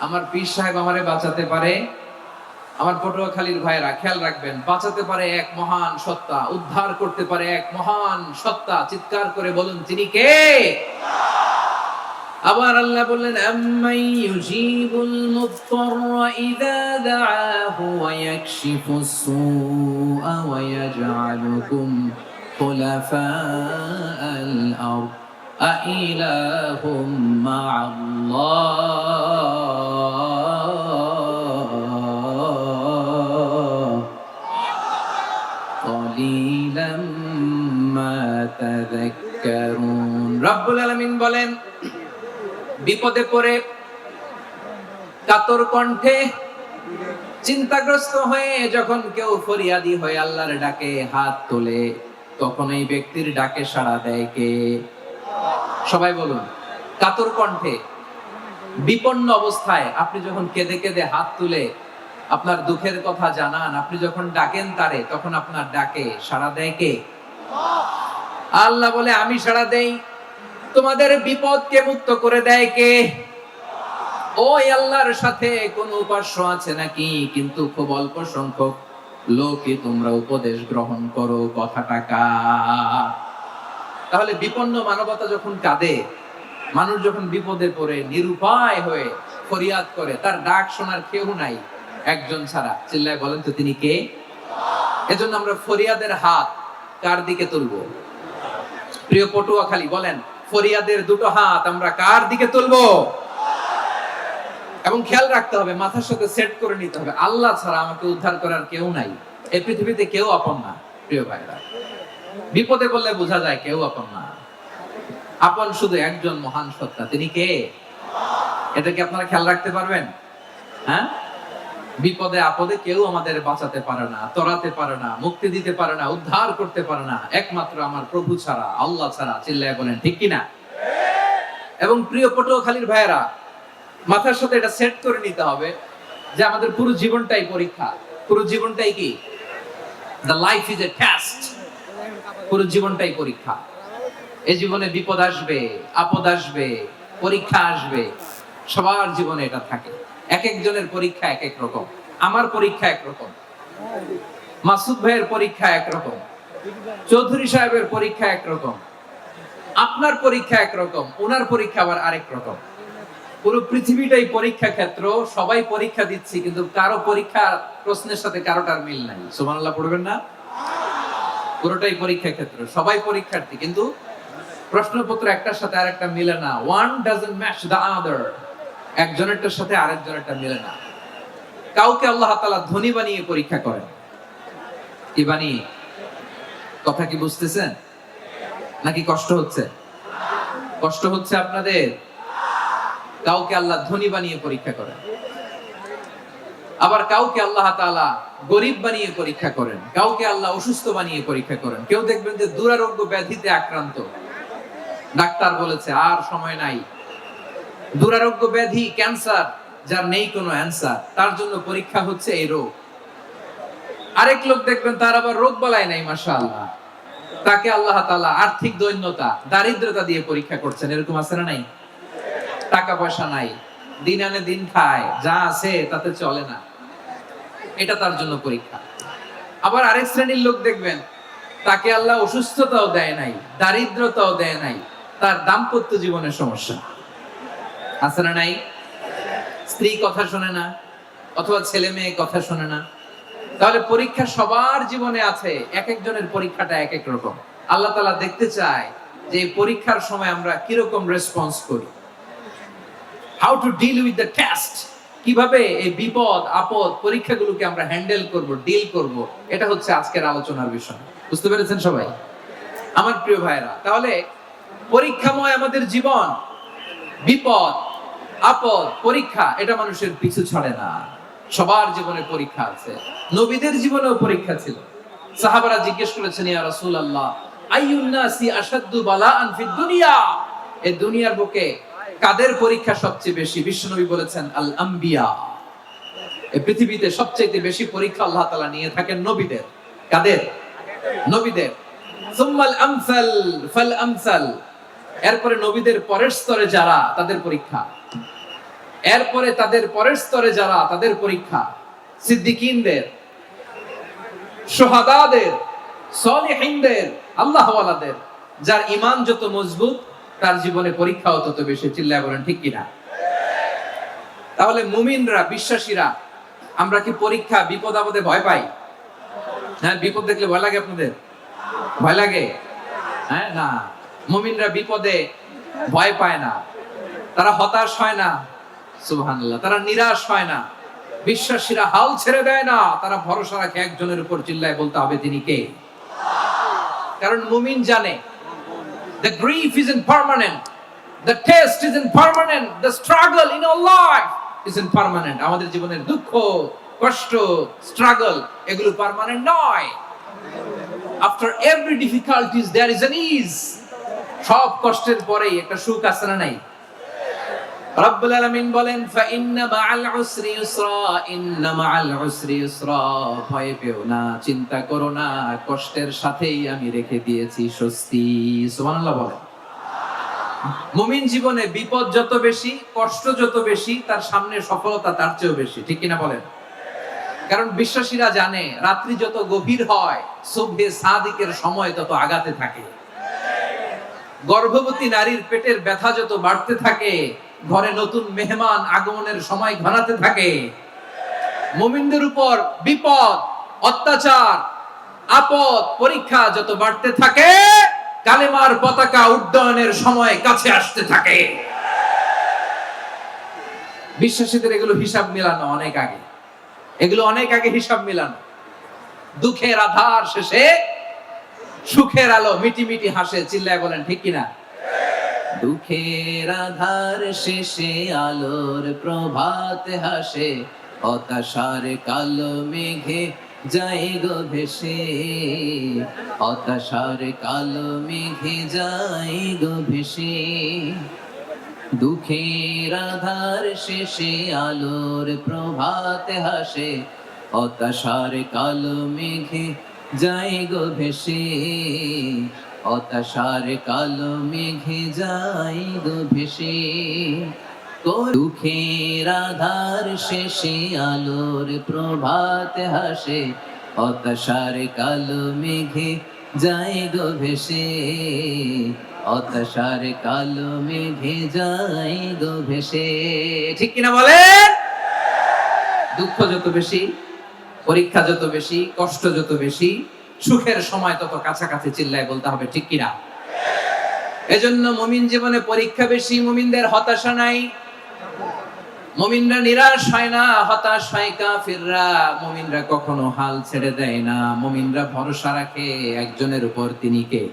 আমার পীর সাহেব আমারে বাঁচাতে পারে। আমার পটুয়াখালীর ভাইয়েরা খেয়াল রাখবেন, বাঁচাতে পারে এক মহান সত্তা, উদ্ধার করতে পারে এক মহান সত্তা। চিৎকার করে বলুন, তিনি কে? আবার আল্লাহ বললেন, আম্মান ইউজিবুল মুত্তাররা ইযা দাআহু ওয়া ইয়াকশিফুস সুআ ওয়া ইয়াজআলুকুম খুলাফাআল আরদ আইলাহুম মা'আল্লাহ ক্বালিলাম মা তাযাক্কারুন। রব্বুল আলামিন বলেন, বিপদে পড়ে কাতর কণ্ঠে চিন্তাগ্রস্ত হয়ে যখন কেউ ফরিয়াদি হয়ে আল্লাহর ডাকে হাত তোলে, তখন এই ব্যক্তির ডাকে সাড়া দেয় কে? সবাই বলুন। কাতর কণ্ঠে বিপন্ন অবস্থায় আপনি যখন কেঁদে কেঁদে হাত তুলে আপনার দুঃখের কথা জানান, আপনি যখন ডাকেন তারে, তখন আপনার ডাকে সাড়া দেয় কে? আল্লাহ বলে, আমি সাড়া দেই। তোমাদের বিপদকে মুক্ত করে দেয় কে? ওই আল্লাহর সাথে কোন উপাস্য আছে নাকি? কিন্তু খুব অল্প সংখ্যক লোকই তোমরা উপদেশ গ্রহণ করো। কথাটা কার? তাহলে বিপন্ন মানবতা যখন কাঁদে, মানুষ যখন বিপদে পড়ে নিরুপায় হয়ে ফরিয়াদ করে, তার ডাক শোনার কেউ নাই একজন ছাড়া। চিল্লায় বলেন তো, তিনি কে? এজন্য আমরা ফরিয়াদের হাত কার দিকে তুলবো? প্রিয় পটুয়াখালী, বলেন, ফরিয়াদের দুটো হাত আমরা কার দিকে তুলবো? এবং খেয়াল রাখতে হবে, মাথার সাথে সেট করে নিতে হবে, আল্লাহ ছাড়া আমাকে উদ্ধার করার কেউ নাই। এই পৃথিবীতে কেউ আপন না। প্রিয় ভাইরা, বিপদে বললে বোঝা যায় কেউ আপন না। আপন শুধু একজন মহান সত্তা, তিনি কে? এটা কি আপনারা খেয়াল রাখতে পারবেন? হ্যাঁ, বিপদে আপদে কেউ আমাদের বাঁচাতে পারে না, তরাতে পারে না, মুক্তি দিতে পারে না, উদ্ধার করতে পারে না, একমাত্র আমার প্রভু ছাড়া, আল্লাহ ছাড়া। চিল্লায় বলেন ঠিক কিনা? এবং প্রিয় পটুয়াখালীর ভাইয়েরা, মাথার সাথে এটা সেট করে নিতে হবে যে আমাদের পুরো জীবনটাই পরীক্ষা। পুরো জীবনটাই কি? The life is a test. পুরো জীবনটাই পরীক্ষা। এই জীবনে বিপদ আসবে, আপদ আসবে, পরীক্ষা আসবে, সবার জীবনে এটা থাকে। এক একজনের পরীক্ষা এক এক রকম। আমার পরীক্ষা একরকম, মাসুদ ভাইয়ের পরীক্ষা একরকম, চৌধুরী সাহেবের পরীক্ষা একরকম, আপনার পরীক্ষা একরকম, ওনার পরীক্ষা আবার আরেক রকম। পুরো পৃথিবীটাই পরীক্ষা ক্ষেত্র। সবাই পরীক্ষা দিচ্ছি, কিন্তু কারো পরীক্ষা প্রশ্নের সাথে কারোটার মিল নাই। সুবহানাল্লাহ পড়বেন না? পুরোটাই পরীক্ষা ক্ষেত্র, সবাই পরীক্ষার্থী, কিন্তু প্রশ্নপত্র একটার সাথে আরেকটা মিলে না। One doesn't match the other. একজনেরটার সাথে আরেকজনেরটা মিলে না। কাউকে আল্লাহ তাআলা ধনী বানিয়ে পরীক্ষা করেন। কি বানিয়ে? কথা কি বুঝতেছেন নাকি কষ্ট হচ্ছে? কষ্ট হচ্ছে আপনাদের? কাউকে আল্লাহ ধনী বানিয়ে পরীক্ষা করেন, আবার কাউকে আল্লাহ তাআলা গরিব বানিয়ে পরীক্ষা করেন, কাউকে আল্লাহ অসুস্থ বানিয়ে পরীক্ষা করেন। কেউ দেখবেন যে দুরারোগ্য ব্যাধিতে আক্রান্ত, ডাক্তার বলেছে আর সময় নাই। দুরারোগ্য ব্যাধি, ক্যান্সার, যার নেই কোনো অ্যান্সার, তার জন্য পরীক্ষা হচ্ছে এই রোগ। আরেক লোক দেখবেন তার আবার রোগ বালাই নাই, মাশাআল্লাহ, তাকে আল্লাহ তাআলা আর্থিক দৈন্যতা, দারিদ্রতা দিয়ে পরীক্ষা করছেন। এরকম আছে না নাই? টাকা পয়সা নাই, দিন আনে দিন খায়, যা আছে তাতে চলে না, এটা তার জন্য পরীক্ষা। আবার আরেক শ্রেণীর লোক দেখবেন তাকে আল্লাহ অসুস্থতাও দেয় নাই, দারিদ্রতাও দেয় নাই, তার দাম্পত্য জীবনের সমস্যা আছে না নাই? স্ত্রী কথা শোনে না, অথবা ছেলে মেয়ে কথা শোনে না। তাহলে পরীক্ষা সবার জীবনে আছে, এক একজনের পরীক্ষাটা এক এক রকম। আল্লাহ তাআলা দেখতে চায় যে এই পরীক্ষার সময় আমরা কিরকম রেসপন্স করি। How to deal with the test, কিভাবে এই বিপদ আপদ পরীক্ষাগুলোকে আমরা হ্যান্ডেল করব, ডিল করব, এটা হচ্ছে আজকের আলোচনার বিষয়। বুঝতে পেরেছেন সবাই আমার প্রিয় ভাইরা? তাহলে পরীক্ষাময় আমাদের জীবন, বিপদ আপদ পরীক্ষা, এটা মানুষের পিছু ছাড়ে না। সবার জীবনে পরীক্ষা আছে। নবীদের জীবনেও পরীক্ষা ছিল। সাহাবারা জিজ্ঞেস করেছেন, ইয়া রাসূলুল্লাহ, আইয়ুন নাসি আশাদ্দু বালাআন ফিদ দুনিয়া, এই দুনিয়ার বুকে কাদের পরীক্ষা সবচেয়ে বেশি? বিশ্বনবী বলেছেন, আল আম্বিয়া। এই পৃথিবীতে সবচেয়ে বেশি পরীক্ষা আল্লাহ তাআলা নিয়ে থাকেন নবীদের। কাদের? নবীদের। সুম্মাল আমসাল ফাল আমসাল, এরপরে নবীদের পরের স্তরে যারা, তাদের পরীক্ষা। এরপরে তাদের পরের স্তরে যারা, তাদের পরীক্ষা সিদ্দিকিনদের, শুহাদাদের, সলিহিনদের, আল্লাহওয়ালাদের। যার ঈমান যত মজবুত তার জীবনে পরীক্ষাও তত বেশি। চিল্লায় বলেন ঠিক কিনা? তাহলে মুমিনরা, বিশ্বাসীরা, আমরা কি পরীক্ষা, বিপদ আপদে ভয় পাই? হ্যাঁ, বিপদ দেখলে ভয় লাগে আপনাদের? ভয় লাগে? হ্যাঁ, না, মুমিনরা বিপদে ভয় পায় না, তারা হতাশ হয় না, সুবহানাল্লাহ, তারা নিরাশ হয় না। বিশ্বাসীরা হাল ছেড়ে দেয় না, তারা ভরসা রাখে একজনের উপর। চিল্লায় বলতে হবে তিনি কে? কারণ মুমিন জানে the grief isn't permanent, the test isn't permanent, the struggle in our life isn't permanent. আমাদের জীবনের দুঃখ, কষ্ট, স্ট্রাগল এগুলো পার্মানেন্ট নয়। after every difficulties there is an ease. সব কষ্টের পরেই একটা সুখ আছে না নাই? রব্বুল আলামিন বলেন ফা ইন্না মাআল উসরি ইউসরা, ইন্না মাআল উসরি ইউসরা। ভয় পেও না, চিন্তা করো না, কষ্টের সাথেই আমি রেখে দিয়েছি স্বস্তি। সুবহানাল্লাহ বলেন। মুমিন জীবনে বিপদ যত বেশি, কষ্ট যত বেশি, তার সামনে সফলতা তার চেয়েও বেশি। ঠিক কিনা বলেন? কারণ বিশ্বাসীরা জানে রাত্রি যত গভীর হয়, সুবহে সাদিকের সময় তত আগাতে থাকে। গর্ভবতী নারীর পেটের ব্যথা যত বাড়তে থাকে, ঘরে নতুন মেহমান আগমনের সময় ঘনাতে থাকে। মুমিনদের উপর বিপদ, অত্যাচার, আপদ, পরীক্ষা যত বাড়তে থাকে, কালেমার পতাকা উড্ডয়নের সময় কাছে আসতে থাকে। বিশ্বাসীদের এগুলো হিসাব মিলানো অনেক আগে, এগুলো অনেক আগে হিসাব মিলানো। দুঃখের আধার শেষে সুখের আলো মিটি মিটি হাসে। চিল্লায় বলেন ঠিক কিনা? দুঃখের আধার শেষে আলোর প্রভাত হাসে, হতাশার কালো মেঘে যায় গো ভেসে, হতাশার কালো মেঘে যায় গো ভেসে। দুঃখের আধার শেষে আলোর প্রভাত হাসে, হতাশার কালো মেঘে যায় গো ভেসে, হতাশার কালো মেঘে যায় গো ভেসে। দুঃখের আধার শেষে আলোর প্রভাত হাসে, হতাশার কালো মেঘে যায় গো ভেসে, হতাশার কালো মেঘে যায় গো ভেসে। ঠিক কিনা বলেন? দুঃখ যত বেশি, পরীক্ষা যত বেশি, কষ্ট যত বেশি, সুখের সময় তত কাছাকাছি। চিল্লায় বলতে হবে ঠিক কিনা? এজন্য মুমিন জীবনে পরীক্ষা বেশি, মুমিনদের হতাশা নাই। মুমিনরা নিরাশ হয় না, হতাশ হয় কাফিররা। মুমিনরা কখনো হাল ছেড়ে দেয় না, মুমিনরা ভরসা রাখে একজনের উপর, তিনি কে?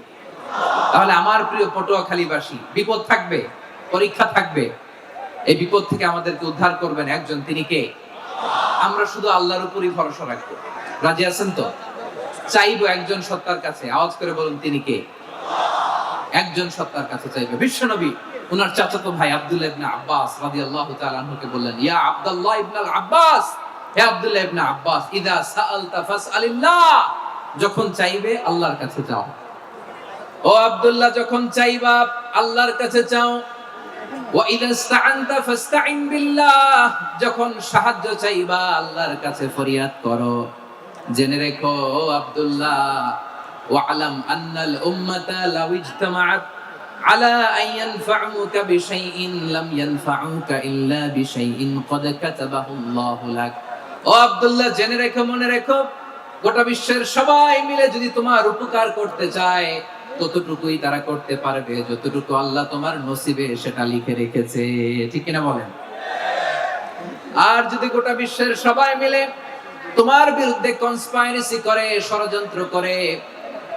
তাহলে আমার প্রিয় পটুয়াখালীবাসী, বিপদ থাকবে, পরীক্ষা থাকবে, এই বিপদ থেকে আমাদেরকে উদ্ধার করবেন একজন, তিনি কে? আমরা শুধু আল্লাহর উপরই ভরসা রাখবো। রাজি আছেন তো? চাইবো একজন সত্তার কাছে। আওয়াজ করে বলুন তিনি কে? একজন সত্তার কাছে চাইবে। বিশ্বনবী উনার চাচাতো ভাই আব্দুল্লাহ ইবনে আব্বাস রাদিয়াল্লাহু তাআলা আনহুকে বললেন, ইয়া আব্দুল্লাহ ইবনে আব্বাস, হে আব্দুল্লাহ ইবনে আব্বাস, ইযা সাআলতা ফাসআলিল্লাহ, যখন চাইবে আল্লাহর কাছে চাও। ও আব্দুল্লাহ, যখন চাইবা আল্লাহর কাছে চাও। ওয়া ইযা ইসতাআনতা ফাসতাইন বিল্লাহ, যখন সাহায্য চাইবা আল্লাহর কাছে ফরিয়াদ করো। জেনে রেখো আব্দুল্লাহ, ওয়া'লাম আন্নাল উম্মাতা লাউ ইজতামাআত আলা আন ইয়ানফাউকা বিশাইইন লাম ইয়ানফাউকা ইল্লা বিশাইইন ক্বাদ কাতাবাহু আল্লাহু লাক। ও আব্দুল্লাহ, জেনে রেখো, মনে রেখো, গোটা বিশ্বের সবাই মিলে যদি তোমার উপকার করতে চায়, ততটুকুই তারা করতে পারবে যতটুকু আল্লাহ তোমার নসিবে সেটা লিখে রেখেছে। ঠিক কিনা বলেন? আর যদি গোটা বিশ্বের সবাই মিলে তোমার বিরুদ্ধে কনস্পাইরেসি করে, ষড়যন্ত্র করে,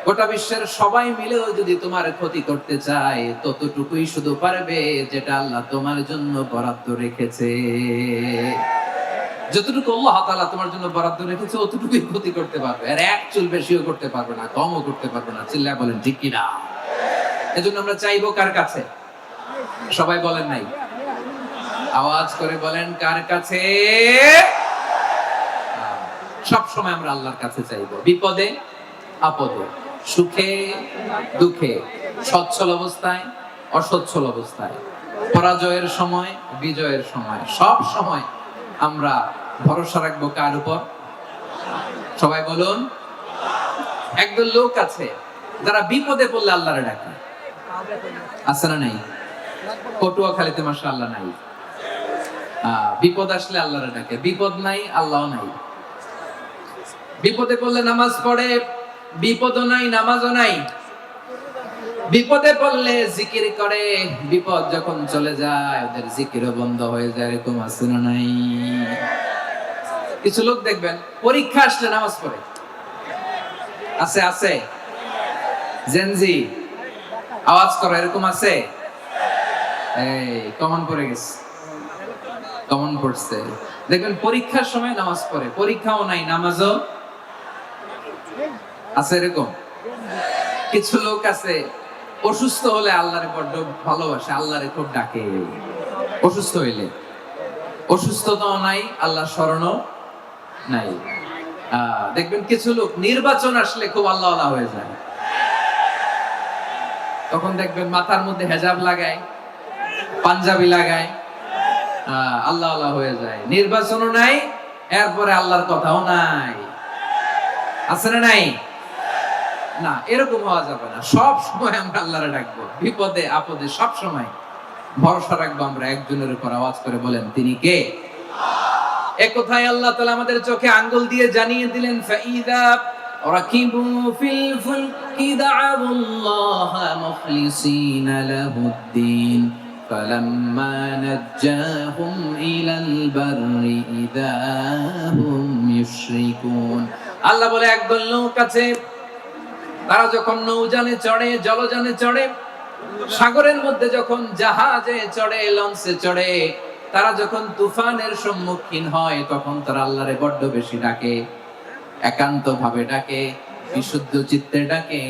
গোটা বিশ্বের সবাই মিলেও যদি তোমার ক্ষতি করতে চায়, ততটুকুই শুধু পারবে যেটা আল্লাহ তোমার জন্য বরাদ্দ রেখেছে। যতটুকু আল্লাহ তাআলা তোমার জন্য বরাদ্দ রেখেছে ততটুকুই ক্ষতি করতে পারবে, আর এক চুল বেশিও করতে পারবে না, কমও করতে পারবে না। চিল্লায় বলেন ঠিক কিনা? এজন্য আমরা চাইবো কার কাছে? সবাই বলেন নাই, আওয়াজ করে বলেন কার কাছে? সব সময় আমরা আল্লাহর কাছে চাইবো, বিপদে আপদে, সুখে দুঃখে, সচ্ছল অবস্থায় অসচ্ছল অবস্থায়। পরাজয়ের সময়, বিজয়ের সময়, সব সময় আমরা ভরসা রাখবো কার উপর? সবাই বলুন। একদল লোক আছে যারা বিপদে পড়লে আল্লাহরে ডাকে, আছে না নাই? পটুয়াখালীতে মাশাআল্লাহ নাই। বিপদ আসলে আল্লাহরে ডাকে, বিপদ নাই আল্লাহও নাই। বিপদে পড়লে নামাজ পড়ে, বিপদও নাই নামাজও নাই। বিপদে পড়লে জিকির করে, বিপদ যখন চলে যায় ওদের জিকিরও বন্ধ হয়ে যায়। এরকম আছে না নাই? কিছু লোক দেখবেন পরীক্ষা আসলে নামাজ পড়ে, আছে আছে। জেনজি আওয়াজ করো, এরকম আছে? এই কমন পড়ে গেছে, কমন পড়ছে। দেখবেন পরীক্ষার সময় নামাজ পড়ে, পরীক্ষাও নাই নামাজও আছে। এরকম কিছু লোক আছে অসুস্থ হলে আল্লাহরে বড্ড ভালোবাসে, আল্লাহরে খুব ডাকে। অসুস্থ হইলে, অসুস্থতাও নাই, আল্লাহ স্মরণও নাই। দেখবেন কিছু লোক নির্বাচন আসলে খুব আল্লাহওয়ালা হয়ে যায়। তখন দেখবেন মাথার মধ্যে হেজাব লাগায়, পাঞ্জাবি লাগায়, আল্লাহওয়ালা হয়ে যায়। নির্বাচনও নাই, এরপরে আল্লাহর কথাও নাই। আছে না নাই? না, এরকম হওয়া যাবে না। সব সময় আমরা আল্লাহরে ডাকবো, বিপদে আপদে সব সময় ভরসা রাখবো আমরা একজনের উপর। আওয়াজ করে বলেন, তিনি কে? এক কথায় আল্লাহ তাআলা আমাদের চোখে আঙ্গুল দিয়ে জানিয়ে দিলেন, ফাইদা রাকিবু ফিল ফুলকি দা'আউল্লাহা মুখলিসিনা লাহুদ্দিন ফালাম্মা নাজ্জাহুম ইলাল বাররি ইযা হুম ইউশরিকুন। আল্লাহ বলে একদল লোক আছে, তারা যখন নৌযানে চড়ে, জলযানে চড়ে, সাগরের মধ্যে যখন জাহাজে চড়ে, লঞ্চে চড়ে, তারা যখন তুফানের সম্মুখীন হয় তখন তারা আল্লাহরে বড্ড বেশি ডাকে, একান্ত ভাবে ডাকে, বিশুদ্ধ চিত্তে ডাকে।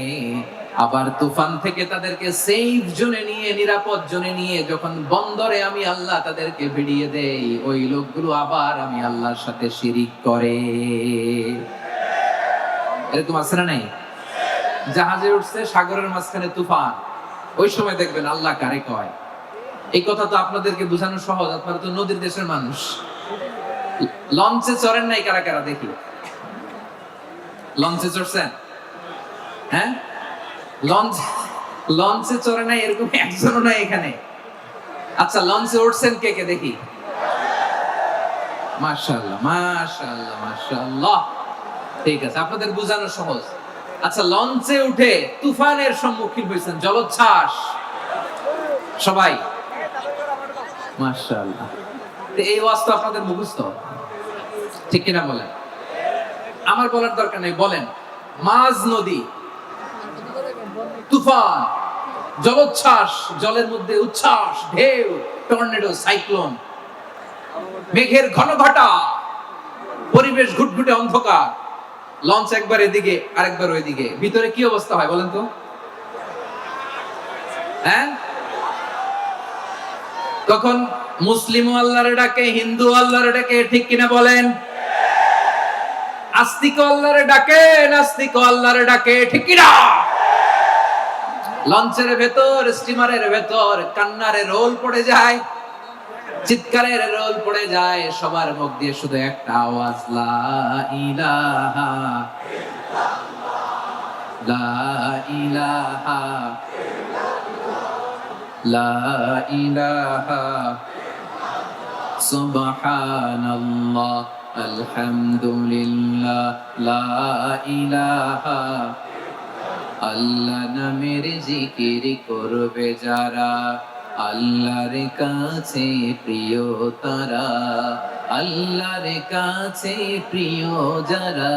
আবার তুফান থেকে তাদেরকে সেফ জোনে নিয়ে, নিরাপদ জোনে নিয়ে যখন বন্দরে আমি আল্লাহ তাদেরকে ভিড়িয়ে দেই, ওই লোকগুলো আবার আমি আল্লাহর সাথে শিরিক করে। এরকম আছে না নাই? জাহাজে উঠছে, সাগরের মাঝখানে তুফান, ওই সময় দেখবেন আল্লাহ কারে কয়। এই কথা তো আপনাদেরকে বোঝানো সহজ, আপনারা তো নদীর দেশের মানুষ। লঞ্চে চড়েন নাই কারা কারা? দেখি, লঞ্চে চড়ছেন? হ্যাঁ, লঞ্চে চড়ে নাই এরকম একজনও নাই এখানে। আচ্ছা, লঞ্চে উঠছেন কে কে? দেখি। মাশাআল্লাহ মাশাআল্লাহ মাশাআল্লাহ, ঠিক আছে, আপনাদের বোঝানো সহজ। আচ্ছা, লঞ্চে উঠে তুফানের সম্মুখীন হয়েছেন, জলোচ্ছ্বাস, সবাই? মাশাআল্লাহ। এই ওয়াজ তো আপনাদের মুখস্থ, ঠিক কিনা বলেন? আমার বলার দরকার নেই, বলেন। মাঝ নদী, তুফান, জলোচ্ছ্বাস, জলের মধ্যে উচ্ছ্বাস, ঢেউ, টর্নেডো, সাইক্লোন, মেঘের ঘনঘটা, পরিবেশ ঘুটঘুটে অন্ধকার, লঞ্চ একবার এদিকে আরেকবার ওইদিকে, ভিতরে কি অবস্থা হয় বলেন তো? হ্যাঁ, তখন মুসলিম আল্লাহর ডাকে, হিন্দু আল্লাহর ডাকে, ঠিক কিনা বলেন? আস্তিক আল্লাহর ডাকে, নাস্তিক আল্লাহর ডাকে, ঠিক কিনা? লঞ্চের ভেতর, স্টিমারের ভেতর কান্নারে রোল পড়ে যায়, চিৎকারের রোল পড়ে যায়, সবার মুখ দিয়ে শুধু একটা আওয়াজ, লা ইলাহা লা ইলাহা লা ইলাহা সুবহানাল্লাহ আলহামদুলিল্লাহ লা ইলাহা। আল্লাহ নামের জিকির করবে যারা, আল্লাহর কাছে প্রিয় তারা, আল্লাহর কাছে প্রিয় যারা,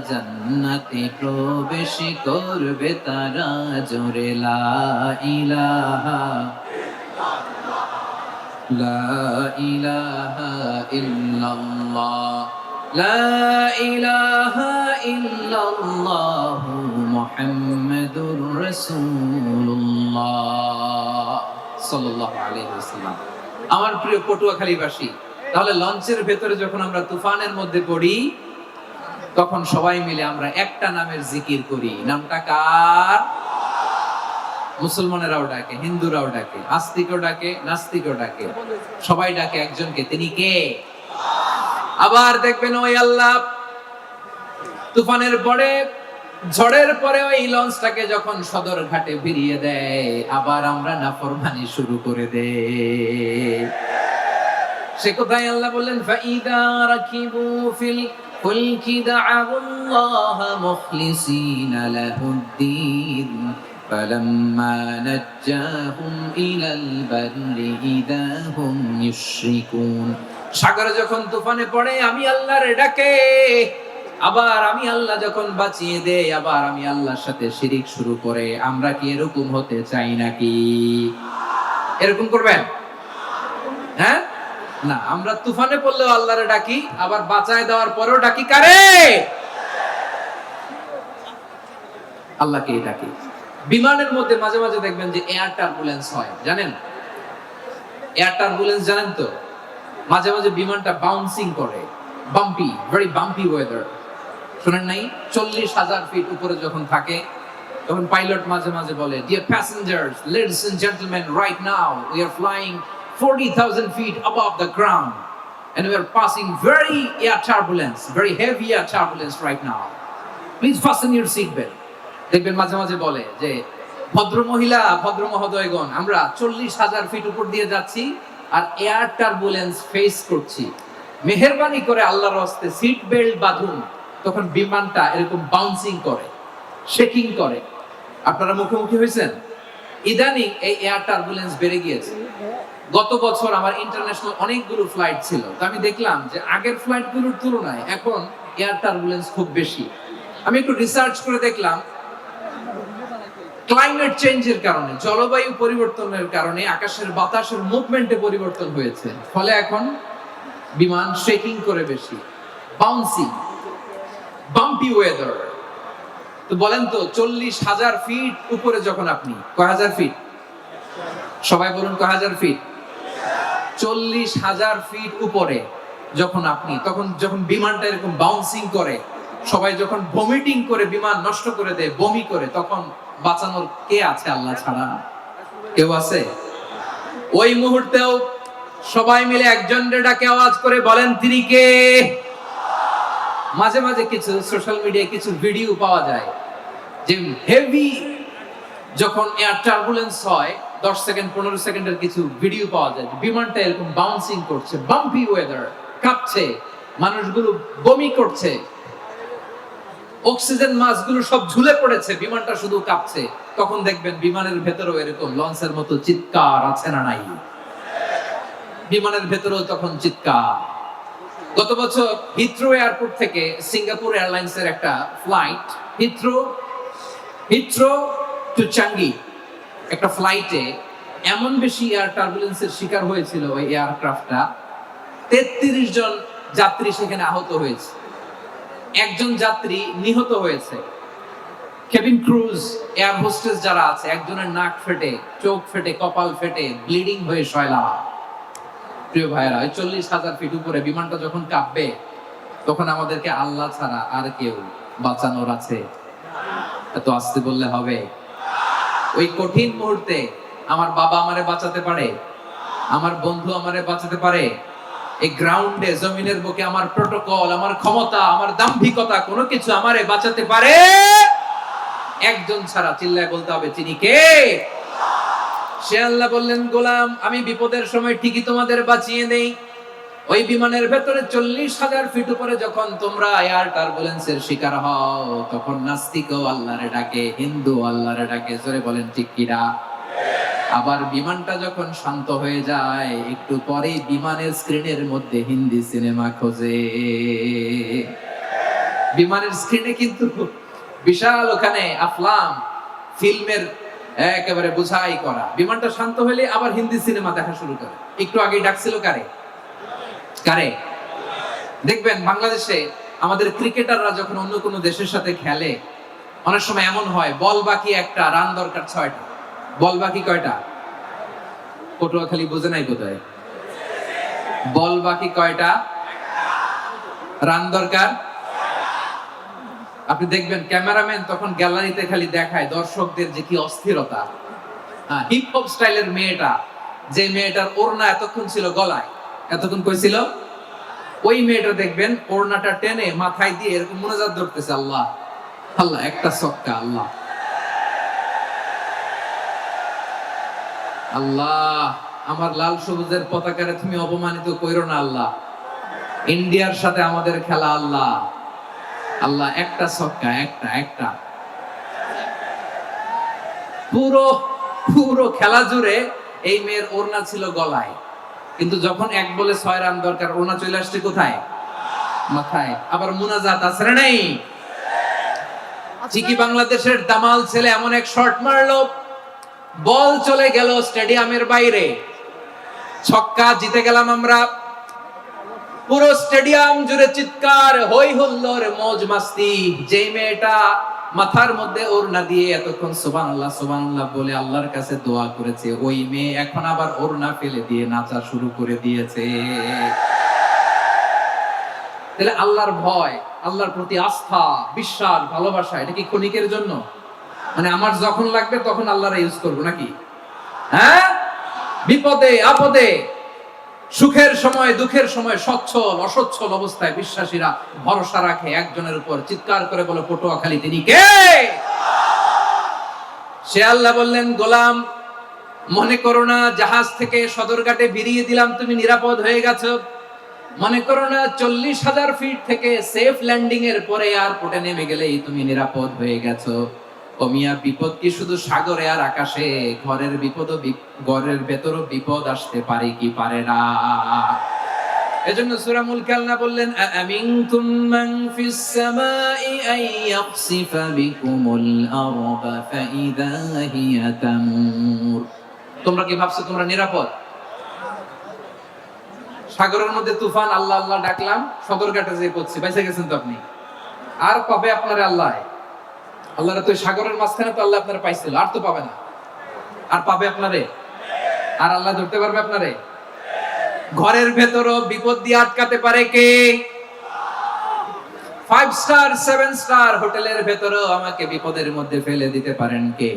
জান্নাতে প্রবেশ করবে তারা। জোরে লা ইলাহা লা ইলাহা ইল্লাল্লাহ লা ইলাহা ইল্লাল্লাহ মুহাম্মাদুর রাসূলুল্লাহ সাল্লাল্লাহু আলাইহি ওয়াসাল্লাম। আমার প্রিয় পটুয়াখালীবাসী, তাহলে লঞ্চের ভেতরে যখন আমরা তুফানের মধ্যে পড়ি, তখন সবাই মিলে আমরা একটা নামের জিকির করি। নামটা কার? মুসলমানেরাও ডাকে, হিন্দুরাও ডাকে, আস্তিকও ডাকে, নাস্তিকও ডাকে, সবাই ডাকে একজনকে, তিনি কে? আবার দেখবেন ওই আল্লাহ তুফানের পরে, ঝড়ের পরে ওই লঞ্চটাকে যখন সদর ঘাটে ফিরিয়ে দেয়, আবার আমরা নাফরমানি শুরু করে দেই। সে কোথায় আল্লাহ বললেন, ফাইদা রাকিবু ফিল ফুলকি দা'আল্লাহ মুখলিসিনা লাহুদ্দিন ফালাম্মা নাজ্জাহুম ইলাল বাররি ইযা হুম ইউশরিকুন। সাগরে যখন তুফানে পড়ে আমি আল্লাহর ডাকে, আবার আমি আল্লাহ যখন বাঁচিয়ে দেই, আবার আমি আল্লাহর সাথে শিরিক শুরু করে, আমরা কি এরকম হতে চাই নাকি? এরকম করবেন? হ্যাঁ না, আমরা তুফানে পড়লেও আল্লাহরে ডাকি, আবার বাঁচায় দেওয়ার পরেও ডাকি কারে? আল্লাহকে ডাকি। বিমানের মধ্যে মাঝে মাঝে দেখবেন যে এয়ার টার্বুলেন্স হয়, জানেন? এয়ার টার্বুলেন্স জানেন তো? মাঝে মাঝে বিমানটা বাউন্সিং করে, বাম্পি, ভেরি বাম্পি ওয়েদার। শুনেন নাই? 40,000 ফিট উপরে যখন থাকে, তখন পাইলট মাঝে মাঝে বলে, dear passengers, ladies and gentleman, right now we are flying 40,000 feet above the ground and we are passing very air turbulence, very heavy air turbulence right now. Please fasten your seat belt. দেখবেন মাঝে মাঝে বলে যে, ভদ্র মহিলা, ভদ্র মহোদয়গণ, আমরা 40,000 ফিট উপর দিয়ে যাচ্ছি আর এয়ার টার্বুলেন্স ফেস করছি, মেহেরবানি করে আল্লাহর হস্তে সিট বেল্ট বাঁধুন। তখন বিমানটা এরকম বাউন্সিং করে, শেকিং করে। আপনারা মুখোমুখি হয়েছেন? ইদানিং এই এয়ার টার্বুলেন্স বেড়ে গিয়েছে। গত বছর আমার ইন্টারন্যাশনাল অনেকগুলো ফ্লাইট ছিল, তো আমি দেখলাম যে আগের ফ্লাইটগুলোর তুলনায় এখন এয়ার টার্বুলেন্স খুব বেশি। আমি একটু রিসার্চ করে দেখলাম, ক্লাইমেট চেঞ্জের কারণে, জলবায়ু পরিবর্তনের কারণে আকাশের বাতাসের মুভমেন্টে পরিবর্তন হয়েছে, ফলে এখন বিমান শেকিং করে বেশি, বাউন্সিং, বাম্পি ওয়েদার। তো বলেন তো, 40,000 ফিট উপরে যখন আপনি, কয় হাজার ফিট? সবাই বলুন, কয় হাজার ফিট? 40,000 ফিট উপরে যখন আপনি, তখন যখন বিমানটা এরকম বাউন্সিং করে, সবাই যখন ভমিটিং করে বিমান নষ্ট করে দেয়, বমি করে, তখন বাঁচানোর কে আছে আল্লাহ ছাড়া? কেউ আছে? ওই মুহূর্তেও সবাই মিলে একজনের ডাকে আওয়াজ করে বলেন, তিনি কে? মাঝে মাঝে কিছু সোশ্যাল মিডিয়ায় কিছু ভিডিও পাওয়া যায় যে হেভি যখন এয়ার টার্বুলেন্স হয়, 10 সেকেন্ড 15 সেকেন্ডের কিছু ভিডিও পাওয়া যায়, বিমানটা এরকম বাউন্সিং করছে, বাম্পি ওয়েদার, কাঁপছে, মানুষগুলো বমি করছে, অক্সিজেন মাস্কগুলো সব ঝুলে পড়েছে, বিমানটা শুধু কাঁপছে। তখন দেখবেন বিমানের ভেতরেও এরকম লঞ্চের মতো চিৎকার আছে না নাই? বিমানের ভেতরেও তখন চিৎকার। গত বছর হিথ্রো এয়ারপোর্ট থেকে সিঙ্গাপুর এয়ারলাইন্সের একটা ফ্লাইট, হিথ্রো টু চাঙ্গি, একটা ফ্লাইটে এমন বেশি এয়ার টার্বুলেন্সের শিকার হয়েছিল ওই এয়ারক্রাফটটা, 33 জন যাত্রী সেখানে আহত হয়েছে, একজন যাত্রী নিহত হয়েছে। কেবিন ক্রুজ, এয়ার হোস্টেস যারা আছে, একজনের নাক ফেটে, চোখ ফেটে, কপাল ফেটে, ব্লিডিং হয়ে শয়লা। প্রিয় ভাইরা, 40,000 ফিট উপরে বিমানটা যখন কাঁপবে, তখন আমাদেরকে আল্লাহ ছাড়া আর কেউ বাঁচানোর আছে? এত আস্তে বললে হবে? ওই কঠিন মুহূর্তে আমার বাবা আমারে বাঁচাতে পারে, আমার বন্ধু আমারে বাঁচাতে পারে। এই গ্রাউন্ডে, জমিনের বুকে আমার প্রোটোকল, আমার ক্ষমতা, আমার দাম্ভিকতা, কোনো কিছু আমারে বাঁচাতে পারে একজন ছাড়া। চিল্লায় বলতে হবে, তিনি কে? সে আল্লাহ বললেন, গোলাম, আমি বিপদের সময় ঠিকই তোমাদের বাঁচিয়ে দেই। ওই বিমানের ভেতরে 40,000 ফিট উপরে যখন তোমরা এয়ার টার্বুলেন্সের শিকার হও, তখন নাস্তিকও আল্লাহরে ডাকে, হিন্দু আল্লাহরে ডাকে। জোরে বলেন, ঠিক কিনা? আবার বিমানটা যখন শান্ত হয়ে যায়, একটু পরেই বিমানের স্ক্রিনের মধ্যে হিন্দি সিনেমা খোঁজে। বিমানের স্ক্রিনে কিন্তু বিশাল ওখানে আফলাম ফিল্মের একেবারে বুঝাই করা। বিমানটা শান্ত হলে আবার হিন্দি সিনেমা দেখা শুরু করে। একটু আগেই ডাকছিল কারে? দেখবেন বাংলাদেশে আমাদের ক্রিকেটাররা যখন অন্য কোনো দেশের সাথে খেলে, অনেক সময় এমন হয়, বল বাকি একটা, রান দরকার 6টা। বল বাকি কয়টা? পটুয়াখালী বোঝে নাই বোধহয়। বল বাকি কয়টা? রান দরকার। আপনি দেখবেন ক্যামেরাম্যান তখন গ্যালারিতে খালি দেখায় দর্শকদের যে কি অস্থিরতা, হিপ হপ স্টাইলের মেয়েটা, যে মেয়েটার ওড়না এতক্ষণ ছিল গলায়, এতক্ষণ কই ছিল, ওই মেয়েটা দেখবেন ওড়নাটা টেনে মাথায় দিয়ে এরকম মুনাজাত ধরতেছে, আল্লাহ আল্লাহ, একটা সক্কা, আল্লাহ আল্লাহ, আমার লাল সবুজের পতাকারে তুমি অপমানিত কইরো না আল্লাহ, ইন্ডিয়ার সাথে আমাদের খেলা আল্লাহ আল্লাহ, একটা সক্কা, একটা একটা। পুরো পুরো খেলা জুড়ে এই মেয়ের ওড়না ছিল গলায়, কিন্তু যখন 1 বলে 6 রান দরকার, ওড়না চলে আসছে কোথায়, মাথায়। আবার মুনাজাত আছে না নাই? ঠিকই বাংলাদেশের দামাল ছেলে এমন এক শট মারলো, বল চলে গেল স্টেডিয়ামের বাইরে, ছক্কা, জিতে গেলাম আমরা। পুরো স্টেডিয়াম জুড়ে চিৎকার, হই হুল্লোড়, মौज মাস্তি। যে মেয়েটা মাথার মধ্যে ওড়না দিয়ে এতক্ষণ সুবহানাল্লাহ সুবহানাল্লাহ বলে আল্লাহর কাছে দোয়া করেছে, ওই মেয়ে এখন আবার ওড়না ফেলে দিয়ে নাচা শুরু করে দিয়েছে। তাহলে আল্লাহর ভয়, আল্লাহর প্রতি আস্থা, বিশ্বাস, ভালোবাসা, এটা কি ক্ষণিকের জন্য? মানে আমার যখন লাগবে তখন আল্লাহর ইউজ করব নাকি? হ্যাঁ, বিপদে আপদে, সুখের সময় দুঃখের সময়, সচ্ছল অসচ্ছল অবস্থায় বিশ্বাসীরা ভরসা রাখে একজনের উপর। চিৎকার করে বলে পটুয়াখালী, তিনি কে? সে আল্লাহ বললেন, গোলাম মনে করো না জাহাজ থেকে সদরঘাটে বেরিয়ে দিলাম তুমি নিরাপদ হয়ে গেছো, মনে করো না 40,000 ফিট থেকে সেফ ল্যান্ডিং এর পরে এয়ারপোর্টে নেমে গেলেই তুমি নিরাপদ হয়ে গেছো। ও মিয়া, বিপদ কি শুধু সাগরে আর আকাশে? ঘরের বিপদও, ঘরের ভেতরও বিপদ আসতে পারে কি পারে না? এজন্য সূরা মুলক আল্লাহ বললেন, আমিনতুম মান ফিস সামাই আন ইয়াখসিফা বিকুমুল আরদা ফাইদা হিয়া তামুর। তোমরা কি ভাবছো তোমরা নিরাপদ? সাগরের মধ্যে তুফান, আল্লাহ আল্লাহ ডাকলাম, সদরঘাটে যেয়ে পড়ছি, বাইসে গেছেন তো আপনি। আর পাবে আপনারে আল্লাহ? আল্লাহর তো সাগরের মাঝখানে তো আল্লাহ আপনারে পাইছিল, আর তো পাবে না। আর পাবে আপনারে? আর আল্লাহ ধরতে পারবে আপনারে? ঘরের ভেতরও বিপদ দিয়ে আটকাতে পারে কে? 5 স্টার 7 স্টার হোটেলের ভেতরও আমাকে বিপদের মধ্যে ফেলে দিতে পারেন কে?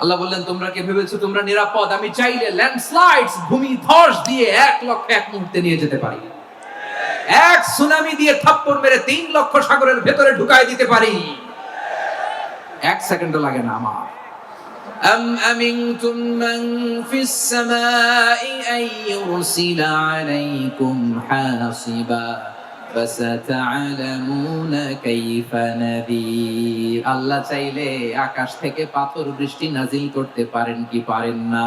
আল্লাহ বললেন, তোমরা কি ভেবেছো তোমরা নিরাপদ? আমি চাইলে ল্যান্ডস্লাইডস, ভূমি ধস দিয়ে 1 লক্ষ এক মুহূর্তে নিয়ে যেতে পারি। এক সুনামি দিয়ে থাপ্পড় মেরে 3 লক্ষ সাগরের ভেতরে ঢুকাই দিতে পারি। 1 সেকেন্ডও লাগে না আমার। আম আমিনতুম মান ফিস সামাই আন ইউরসিলা আলাইকুম হাসিবা ফাসাতা'লামুনা কাইফা নাযীর। আল্লাহ চাইলে আকাশ থেকে পাথর বৃষ্টি নাজিল করতে পারেন কি পারেন না?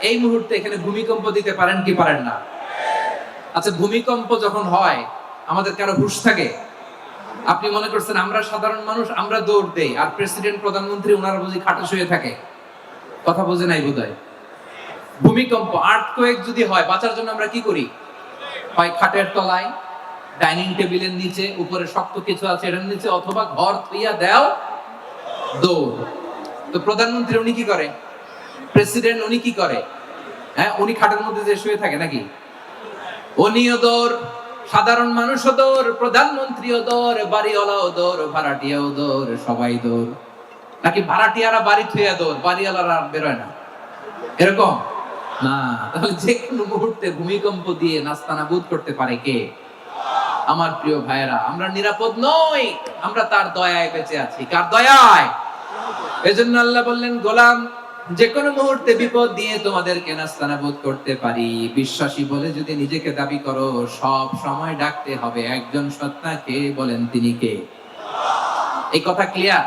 এই মুহূর্তে এখানে ভূমিকম্প দিতে পারেন কি পারেন না? আচ্ছা, ভূমিকম্প যখন হয় আমাদের কারো হুঁশ থাকে? আপনি মনে করছেন আমরা সাধারণ মানুষ, আমরা দৌড় দেই, আর প্রেসিডেন্ট প্রধানমন্ত্রী ওনারা বুঝি খাটে শুয়ে থাকে? কথা বোঝে নাই বোধহয়। ভূমিকম্প, আর্থকোয়েক যদি হয়, বাঁচার জন্য আমরা কি করি? হয় খাটের তলায়, ডাইনিং টেবিলের নিচে, উপরে শক্ত কিছু আছে এটার নিচে, অথবা ঘর থইয়া দেও দৌড়। তো প্রধানমন্ত্রী উনি কি করে? প্রেসিডেন্ট উনি কি করে? হ্যাঁ, উনি খাটের মধ্যে যে শুয়ে থাকে নাকি? উনিও দৌড়, সাধারণ মানুষও দৌড়, প্রধানমন্ত্রীও দৌড়, বাড়িওয়ালাও দৌড়, ভাড়াটিয়াও দৌড়, সবাই দৌড়। নাকি ভাড়াটিয়ারা বাড়ি থুইয়া দৌড়, বাড়িওয়ালারা আর বেরোয় না? এরকম না। তাহলে যে কোনো মুহূর্তে ভূমিকম্প দিয়ে নাস্তানাবুদ করতে পারে কে? আমার প্রিয় ভাইয়েরা, আমরা নিরাপদ নই, আমরা তার দয়ায় বেঁচে আছি। কার দয়ায়? এজন্য আল্লাহ বললেন, গোলাম যে কোনো মুহূর্তে বিপদ দিয়ে তোমাদেরকে নাস্তানাবুদ করতে পারি। বিশ্বাসী বলে যদি নিজেকে দাবি করো, সব সময় ডাকতে হবে একজন সত্তাকে। বলেন তিনি কে? এই কথা ক্লিয়ার?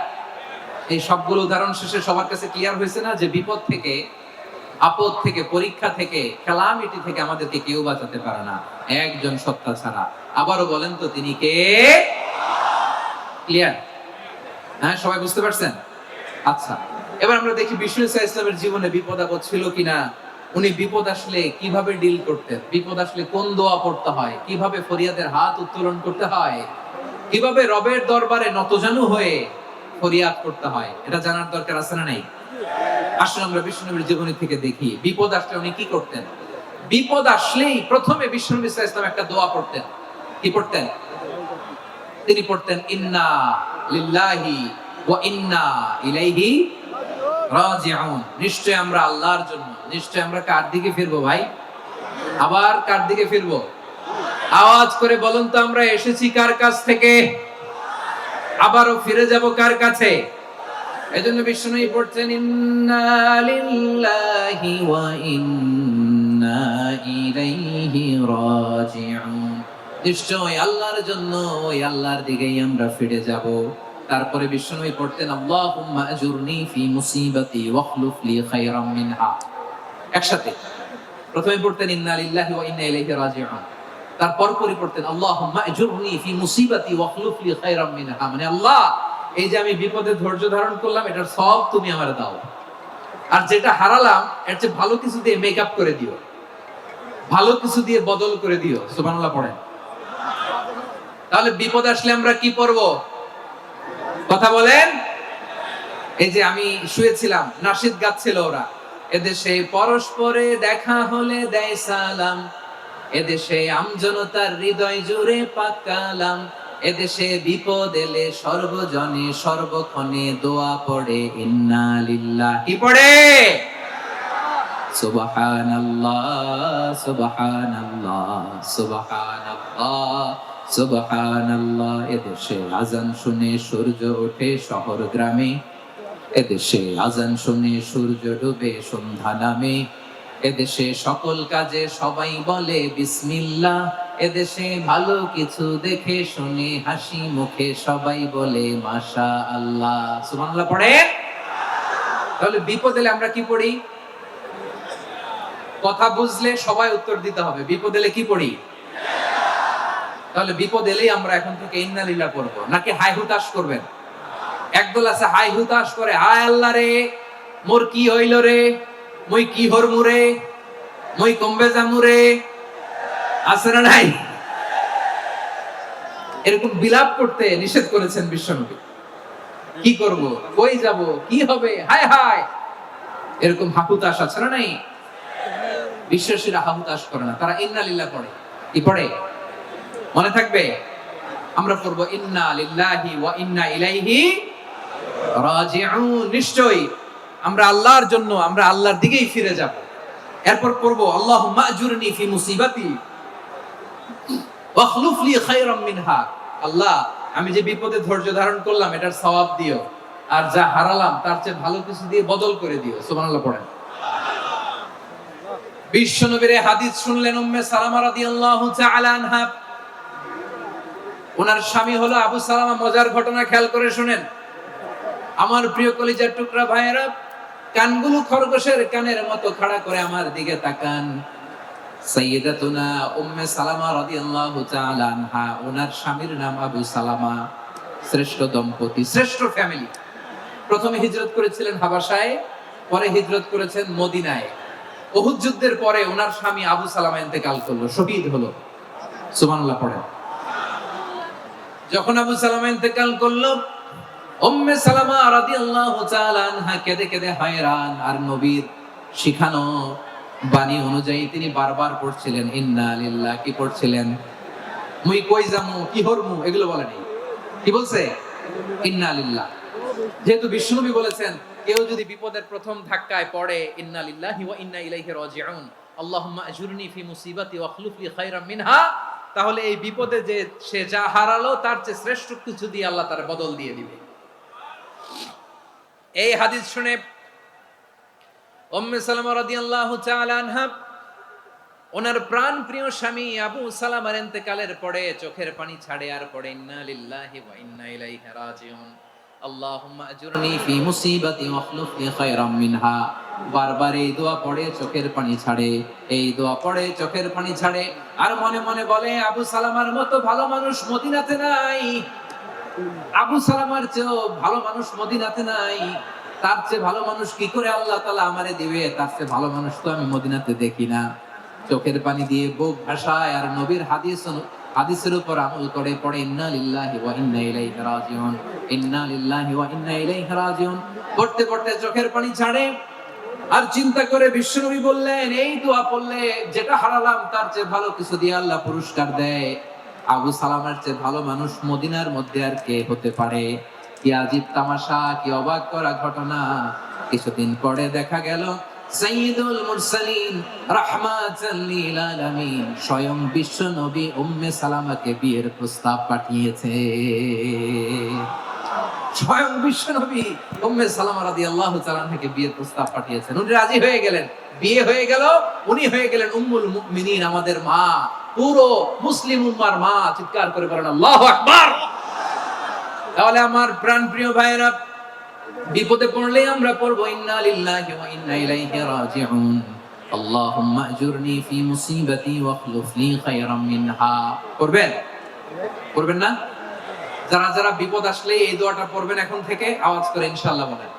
এই সবগুলো উদাহরণ শেষে সবার কাছে ক্লিয়ার হয়েছে না যে বিপদ থেকে, আপদ থেকে, পরীক্ষা থেকে, ক্যালামিটি থেকে আমাদেরকে কেউ বাঁচাতে পারে না একজন সত্তা ছাড়া। আবারও বলেন তো তিনি কে? ক্লিয়ার? হ্যাঁ, সবাই বুঝতে পারছেন? আচ্ছা, এবার আমরা দেখি বিষ্ণু ইসলামের জীবনে বিপদ আপদ ছিল কিনা। উনি বিপদ আসলে কিভাবে ডিল করতেন, বিপদ আসলে কোন দোয়া পড়তে হয়, কিভাবে ফরিয়াদের হাত উত্তোলন করতে হয়, কিভাবে রবের দরবারে নতজানু হয়ে ফরিয়াদ করতে হয়, এটা জানার দরকার আছে না নাই? আসলে আমরা বিষ্ণুনবীর জীবনী থেকে দেখি বিপদ আসলে উনি কি করতেন। বিপদ আসলেই প্রথমে বিষ্ণু ইসলাম একটা দোয়া পড়তেন। কি পড়তেন? তিনি পড়তেন, ইন্না লিল্লাহি ওয়া ইন্না ইলাইহি রাজিউন, নিশ্চয় আমরা আল্লাহর জন্য, নিশ্চয় আমরা কার দিকে ফিরবো ভাই? আবার কার দিকে ফিরবো? আওয়াজ করে বলুন তো, আমরা এসেছি কার কাছ থেকে, আবারও ফিরে যাব কার কাছে? এজন্য বিষ্ণুই পড়ছেন ইন্না লিল্লাহি ওয়া ইন্না ইলাইহি রাজিউন, নিশ্চয় আল্লাহর জন্য, ওই আল্লাহর দিকেই আমরা ফিরে যাব। তারপরে বিষ্ণুই পড়তেন আল্লাহুম্মা আজুরনি ফি মুসিবাতি ওয়াখলুফ লি খায়রাম মিনহা। একসাথে প্রথমে পড়তেন ইন্না লিল্লাহি ওয়া ইন্না ইলাইহি রাজিউন, তারপর পড়তেন আল্লাহুম্মা আজুরনি ফি মুসিবাতি ওয়াখলুফ লি খায়রাম মিনহা, মানে আল্লাহ, এই যে আমি বিপদে ধৈর্য ধারণ করলাম, এটার সব তুমি আমারে দাও, আর যেটা হারালাম এর চেয়ে ভালো কিছু দিয়ে মেকআপ করে দিও, ভালো কিছু দিয়ে বদল করে দিও। সুবহানাল্লাহ পড়েন। তাহলে বিপদ আসলে আমরা কি পড়ব? কথা বলেন। এই যে আমি শুয়েছিলাম, নাশিদ গাচ্ছিল ওরা, এদেশে পরস্পরে দেখা হলে দেয় সালাম, এদেশে আমজনতার হৃদয় জুড়ে পাকালাম, এদেশে বিপদ এলে সর্বজনে সর্বক্ষণে দোয়া পড়ে ইন্না লিল্লাহি, কি পড়ে? সুবহানাল্লাহ সুবহানাল্লাহ সুবহানাল্লাহ সুবহানাল্লাহ। এদেশে আজান শুনে সূর্য ওঠে শহর গ্রামে, এদেশে আজান শুনে সূর্য ডুবে সন্ধ্যা নামে, এদেশে সকল কাজে সবাই বলে বিসমিল্লাহ, এদেশে ভালো কিছু দেখে শুনে হাসি মুখে সবাই বলে মাশা আল্লাহ। সুবহানাল্লাহ পড়ে। তাহলে বিপদ এলে আমরা কি পড়ি? কথা বুঝলে সবাই উত্তর দিতে হবে, বিপদ এলে কি পড়ি? তাহলে বিপদ এলেই আমরা এখন থেকে ইন্না লিল্লাহ পড়বো, নাকি হাই হুতাশ করবেন? একদল আছে হাই হুতাশ করে, হায় আল্লাহ রে মোর কি হইল রে, মই কি হরমু রে, মই কমবে জামু রে, আছে না নাই? এরকম বিলাপ করতে নিষেধ করেছেন বিশ্বনবী। কি করব, কই যাব, কি হবে, হায় হায়, এরকম হাহুতাশ আছে না নাই? বিশ্বাসীরা হাহুতাশ করে না, তারা ইন্না লিল্লাহ পড়ে। কি পড়ে মনে থাকবে? আমরা পড়বো ইন্না লিল্লাহি ওয়া ইন্না ইলাইহি রাজিউন, নিশ্চয়ই আমরা আল্লাহর জন্য, আমরা আল্লাহর দিকেই ফিরে যাব। এরপর পড়বো আল্লাহুম্মা আজুরনি ফি মুসিবাতি ওয়াখলুফ লি খায়রাম মিনহা, আল্লাহ আমি যে বিপদে ধৈর্য ধারণ করলাম এটার সওয়াব দিও, আর যা হারালাম তার চেয়ে ভালো কিছু দিয়ে বদল করে দিও। সুবহানাল্লাহ পড়েন। বিশ্বনবীর হাদিস শুনলেন উম্মে সালামা রাদিয়াল্লাহু তাআলা আনহা, ওনার স্বামী হলো আবু সালামা। মজার ঘটনা খেয়াল করে শুনেন আমার প্রিয় কলিজার টুকরা ভাইয়েরা, কানগুলো খরগোশের কানের মতো খাড়া করে আমার দিকে তাকান। সাইয়্যিদাতুনা উম্মে সালামা রাদিয়াল্লাহু তাআলা আনহা, ওনার স্বামীর নাম আবু সালামা। শ্রেষ্ঠ দম্পতি, শ্রেষ্ঠ ফ্যামিলি। প্রথমে হিজরত করেছিলেন হাবাশায়, পরে হিজরত করেছেন মদিনায়। উহুদ যুদ্ধের পরে ওনার স্বামী আবু সালামা ইন্তেকাল করলো, শহীদ হলো। সুবহানাল্লাহ পড়েন। যখন আবু সালামা ইন্তেকাল করলো, উম্মে সালামা রাদিয়াল্লাহু তাআলা আনহা কেঁদে কেঁদে হয়রান। আর নবীর শিখানো বাণী অনুযায়ী তিনি বারবার পড়ছিলেন ইন্না লিল্লাহ। কি পড়ছিলেন? মুই কই যামু, কি হরমু, এগুলো বলেনি। কি বলছে? ইন্না লিল্লাহ। যেহেতু বিশ্বনবী বলেছেন কেউ যদি বিপদের প্রথম ধাক্কায় পড়ে ইন্না লিল্লাহি ওয়া ইন্না ইলাইহি রাজিউন, আল্লাহুম্মা আজুরনি ফি মুসিবাতি ওয়াখলুফ লি খায়রাম মিনহা, তাহলে এই বিপদে যে সে যা হারালো তার চেয়ে শ্রেষ্ঠ কিছু দিয়ে আল্লাহ তার বদল দিয়ে দিবে। এই হাদিস শুনে উম্মে সালামা রাদিয়াল্লাহু তাআলা আনহা, ওনার প্রাণ প্রিয় স্বামী আবু সালামার ইন্তেকালের পরে চোখের পানি ছাড়ে আর পড়ে ইন্না লিল্লাহি ওয়া ইন্না ইলাইহি রাজিউন, আল্লাহুম্মা আজুরনি ফি মুসিবাতি ওয়াখলুফ লি খায়রাম মিনহা। বারবার এই দোয়া পড়ে চোখের পানি ছাড়ে, এই দোয়া পড়ে চোখের পানি ছাড়ে, আর মনে মনে বলে আবু সালামার মতো ভালো মানুষ মদিনাতে নাই, আবু সালামার চেয়েও ভালো মানুষ মদিনাতে নাই, তার চেয়ে ভালো মানুষ কি করে আল্লাহ তাআলা আমারে দিবে, তার চেয়ে ভালো মানুষ তো আমি মদিনাতে দেখি না। চোখের পানি দিয়ে বুক ভাসায় আর নবীর হাদিসের উপর আমল করে পড়ে ইন্না লিল্লাহি ওয়া ইন্না ইলাইহি রাজিউন, ইন্না লিল্লাহি ওয়া ইন্না ইলাইহি রাজিউন। পড়তে পড়তে চোখের পানি ছাড়ে আর চিন্তা করে বিশ্বনবী বললেন এই দোয়া পড়লে যেটা হারালাম তার চেয়ে ভালো কিছু দিয়ে আল্লাহ পুরস্কার দেয়। আবু সালামার চেয়ে ভালো মানুষ মদিনার মধ্যে আর কে হতে পারে? কি আজীব তামাশা, কি অবাক করা ঘটনা! কিছুদিন পরে দেখা গেল সাইয়্যিদুল মুরসালিন রাহমাতাল লিল আলামিন স্বয়ং বিশ্ব নবী উম্মে সালামাকে বিয়ের প্রস্তাব পাঠিয়েছে। স্বয়ং বিশ্ব নবী উম্মে সালামা রাদিয়াল্লাহু তাআলা আনহাকে বিয়ের প্রস্তাব পাঠিয়েছেন। উনি রাজি হয়ে গেলেন, বিয়ে হয়ে গেল, উনি হয়ে গেলেন উম্মুল মুমিনিন, আমাদের মা, পুরো মুসলিম উম্মার মা। চিৎকার করে বলেন আল্লাহু আকবার। তাহলে আমার প্রাণপ্রিয় ভাইরা, বিপদে পড়লে আমরা পড়বো ইন্না লিল্লাহি ওয়া ইন্না ইলাইহি রাজিউন, আল্লাহুম্মা আজুরনি ফি মুসিবাতি ওয়াখলুফ লি খায়রাম মিনহা। পড়বেন? পড়বেন না? যারা যারা বিপদ আসলে এই দোয়াটা পড়বেন এখন থেকে আওয়াজ করে ইনশাআল্লাহ বলেন।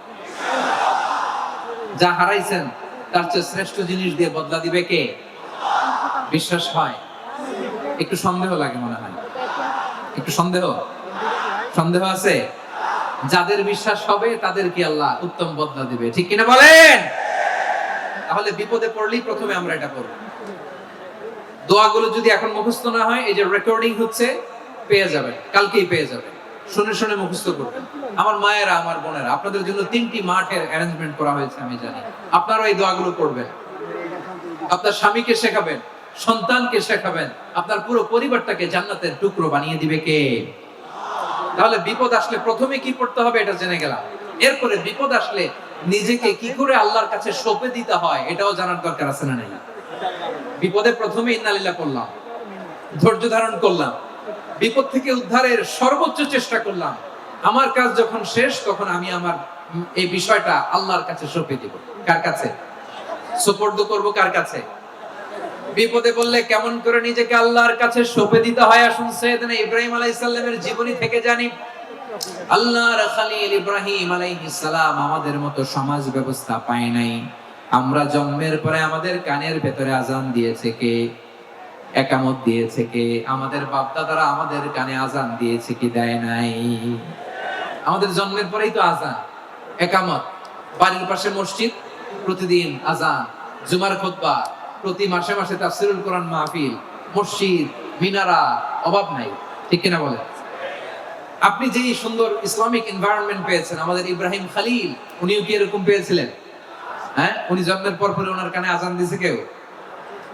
যা হারাইছেন তার চেয়ে শ্রেষ্ঠ জিনিস দিয়ে বদলা দিবে কে? বিশ্বাস হয়? একটু সন্দেহ লাগে মনে হয়, একটু সন্দেহ সন্দেহ আছে? যাদের বিশ্বাস হবে তাদেরকে আল্লাহ উত্তম বদলা দিবে, ঠিক কিনা বলেন? তাহলে বিপদে পড়লেই প্রথমে আমরা এটা করব। দোয়াগুলো যদি এখন মুখস্থ না হয়, এই যে রেকর্ডিং হচ্ছে, পেয়ে যাবেন, কালকেই পেয়ে যাবেন। শুনে শুনে মুখস্থ করবেন। আমার মায়েরা, আমার বোনেরা, আপনাদের জন্য 3টি মাঠের অ্যারেঞ্জমেন্ট করা হয়েছে, আমি জানি। আপনারা এই দোয়াগুলো পড়বেন, আপনার স্বামীকে শেখাবেন, সন্তানকে শেখাবেন, আপনার পুরো পরিবারটাকে জান্নাতের টুকরো বানিয়ে দিবে কে? তাহলে বিপদ আসলে প্রথমে কি পড়তে হবে এটা জেনে গেলাম। এরপরে বিপদ আসলে নিজেকে কি করে আল্লাহর কাছে সঁপে দিতে হয় এটাও জানার দরকার আছে না নাই? বিপদে প্রথমে ইন্না লিল্লাহ করলাম, ধৈর্য ধারণ করলাম, বিপদ থেকে উদ্ধারের সর্বোচ্চ চেষ্টা করলাম। আমার কাজ যখন শেষ, তখন আমি আমার এই বিষয়টা আল্লাহর কাছে সঁপে দিব। কার কাছে সুপর্দ করব? কার কাছে? বিপদে বললে কেমন করে নিজেকে আল্লাহর কাছে সঁপে দিতে হয়, আসুন সাইয়েদনা ইব্রাহিম আলাইহিস সালামের জীবনী থেকে জানি। আল্লাহর খলিল ইব্রাহিম আলাইহিস সালাম আমাদের মতো সমাজ ব্যবস্থা পায় নাই। আমরা জন্মের পরে আমাদের কানের ভেতরে আজান দিয়েছে কে? একামত দিয়েছে কে? আমাদের বাপ দাদারা আমাদের কানে আজান দিয়েছে কি? দেয় নাই। আমাদের জন্মের পরেই তো আজান, একামত, বাড়ির পাশে মসজিদ, প্রতিদিন আজান, জুমার খুতবা, প্রতি মাসে মাসে তাফসীরুল কোরআন মাহফিল, মসজিদ, মিনারা, অভাব নাই, ঠিক কিনা বলেন? আপনি যে সুন্দর ইসলামিক এনভায়রনমেন্ট পেয়েছেন, আমাদের ইব্রাহিম খলিল, উনিও কি এরকম পেয়েছিলেন? হ্যাঁ, উনি জন্মের পর পরে ওনার কানে আজান দিয়েছে কেউ?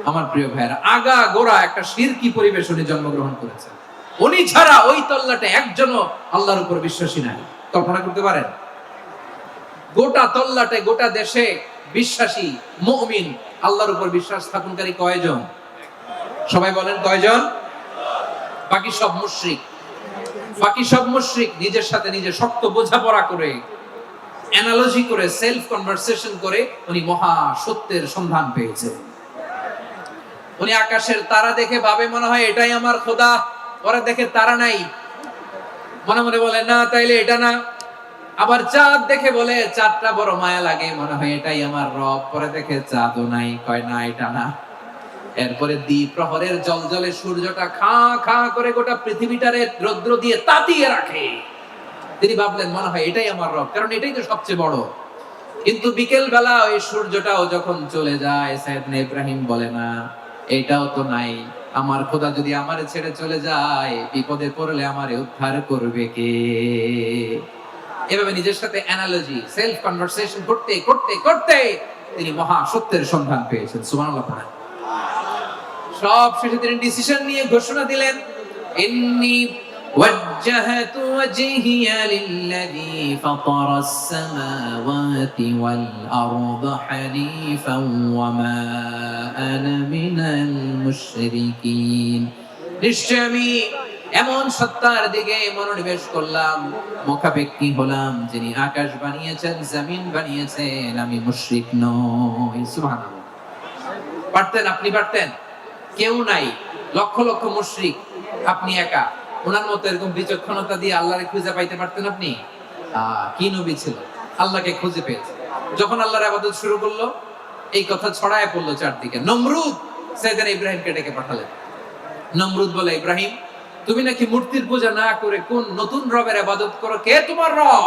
আমার প্রিয় ভাইরা, আগা গোড়া একটা শিরকি পরিবেশ উনি জন্মগ্রহণ করেছেন। উনি ছাড়া ওই তল্লাটে একজনও আল্লাহর উপর বিশ্বাসী নাই। কল্পনা করতে পারেন? গোটা তল্লাটে, গোটা দেশে বিশ্বাসী মুমিন, আল্লাহর উপর বিশ্বাস স্থাপনকারী কয়জন? সবাই বলেন কয়জন? বাকি সব মুশরিক। বাকি সব মুশরিক নিজের সাথে নিজে শক্ত বোঝাপড়া করে, অ্যানালজি করে, সেলফ কনভারসেশন করে উনি মহা সত্যের সন্ধান পেয়েছে। উনি আকাশের তারা দেখে ভাবে মনে হয় এটাই আমার খোদা। পরে দেখে তারা নাই, মনে মনে বলে না তাইলে এটা না। আবার চাঁদ দেখে বলে চাঁদটা বড় মায়া লাগে, মনে হয় এটাই আমার রব। পরে দেখে চাঁদও নাই, কয় না এটা না। এরপরে দ্বীপ প্রহরের জলজলে সূর্যটা খা খা করে গোটা পৃথিবীটারে রৌদ্র দিয়ে তাতিয়ে রাখে। তিনি ভাবলেন মনে হয় এটাই আমার রব, কারণ এটাই তো সবচেয়ে বড়। কিন্তু বিকেল বেলা ওই সূর্যটাও যখন চলে যায়, সাইয়েদনা ইব্রাহিম বলে না এটাও তো নাই। আমার খোদা যদি আমারে ছেড়ে চলে যায়, বিপদে পড়লে আমারে উদ্ধার করবে কে? এভাবে নিজের সাথে অ্যানালজি, সেলফ কনভারসেশন করতে করতে করতে তিনি মহা সত্যের সন্ধান পেয়েছেন। সুবহানাল্লাহ পড়েন। সব শেষে তিনি ডিসিশন নিয়ে ঘোষণা দিলেন, ইন্নী ওয়াজ্জাহাতু ওয়াজহিয়া লিল্লাযী ফাতারাস সামাওয়াতি ওয়াল আরদা হানিফান ওয়া মা আনা মিনাল মুশরিকিন। নিশ্চয় আমি এমন সত্তার দিকে মনোনিবেশ করলাম, মুখাপেক্ষী হলাম, যিনি আকাশ বানিয়েছেন, জমিন বানিয়েছেন, আমি মুশরিক নই। সুবহানাল্লাহ। পারতেন, আপনি পারতেন? কেউ নাই, লক্ষ লক্ষ মুশরিক, আপনি একা। ওনার মতো এরকম বিচক্ষণতা দিয়ে আল্লাহরে খুঁজে পাইতে পারতেন আপনি? কি নবী ছিল, আল্লাহকে খুঁজে পেয়েছে। যখন আল্লাহর ইবাদত শুরু করলো, এই কথা ছড়ায় পড়লো চারদিকে। নমরুদ সাইয়েদনা ইব্রাহিমকে ডেকে পাঠালেন। নমরুদ বলে, ইব্রাহিম তুমি নাকি মূর্তির পূজা না করে কোন নতুন রবের ইবাদত করো, কে তোমার রব?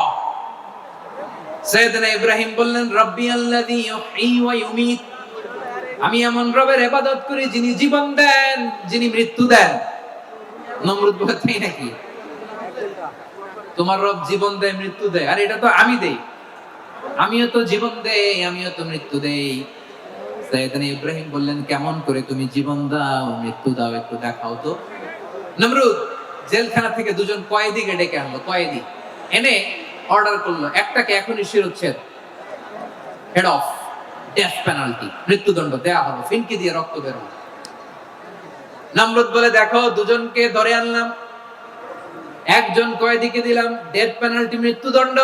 সাইয়েদনা ইব্রাহিম বললেন, রব্বি আল্লাযী ইউহয়ী ওয়া ইউমীত, আমি এমন রবের ইবাদত করি যিনি জীবন দেন, যিনি মৃত্যু দেন। নমরুদ বলে, তাই নাকি? তোমার রব জীবন দেয়, মৃত্যু দেয়, আর এটা তো আমি দেই। আমিও তো জীবন দেই, আমিও তো মৃত্যু দেই। সাইয়েদনা ইব্রাহিম বললেন, কেমন করে তুমি জীবন দাও মৃত্যু দাও একটু দেখাও তো। নমরুদ জেলখানা থেকে দুজন কয়েদিকে ডেকে আনলো, কয়েদি এনে অর্ডার করলো, একটাকে এখনই শিরোচ্ছেদ, হেড অফ, ডেথ পেনাল্টি, মৃত্যুদণ্ড দেয়া হলো, ফিনকি দিয়ে রক্ত বের হলো। নমরুদ বলে, দেখো দুজনকে ধরে আনলাম, একজন কয়েদিকে দিলাম ডেথ পেনাল্টি, মৃত্যুদণ্ড,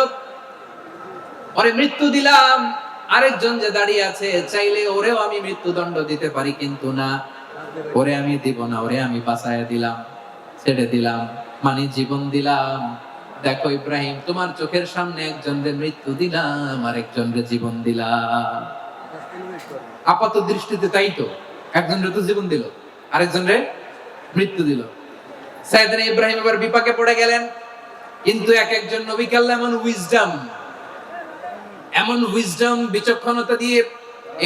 ওরে মৃত্যু দিলাম, আরেকজন যে দাঁড়িয়ে আছে চাইলে ওরেও আমি মৃত্যুদণ্ড দিতে পারি, কিন্তু না, ওরে আমি দিব না, ওরে আমি বাঁচায়া দিলাম, ছেড়ে দিলাম, মানে জীবন দিলাম। দেখো ইব্রাহিম, তোমার চোখের সামনে একজনের মৃত্যু দিলাম, আরেকজনের জীবন দিলাম। আপাত দৃষ্টিতে তাই তো, একজনের তো জীবন দিল, আরেকজনের মৃত্যু দিল। সাইয়েদনা ইব্রাহিম এবার বিপাকে পড়ে গেলেন, কিন্তু এক একজন নবীকে আল্লাহ এমন উইজডম বিচক্ষণতা দিয়ে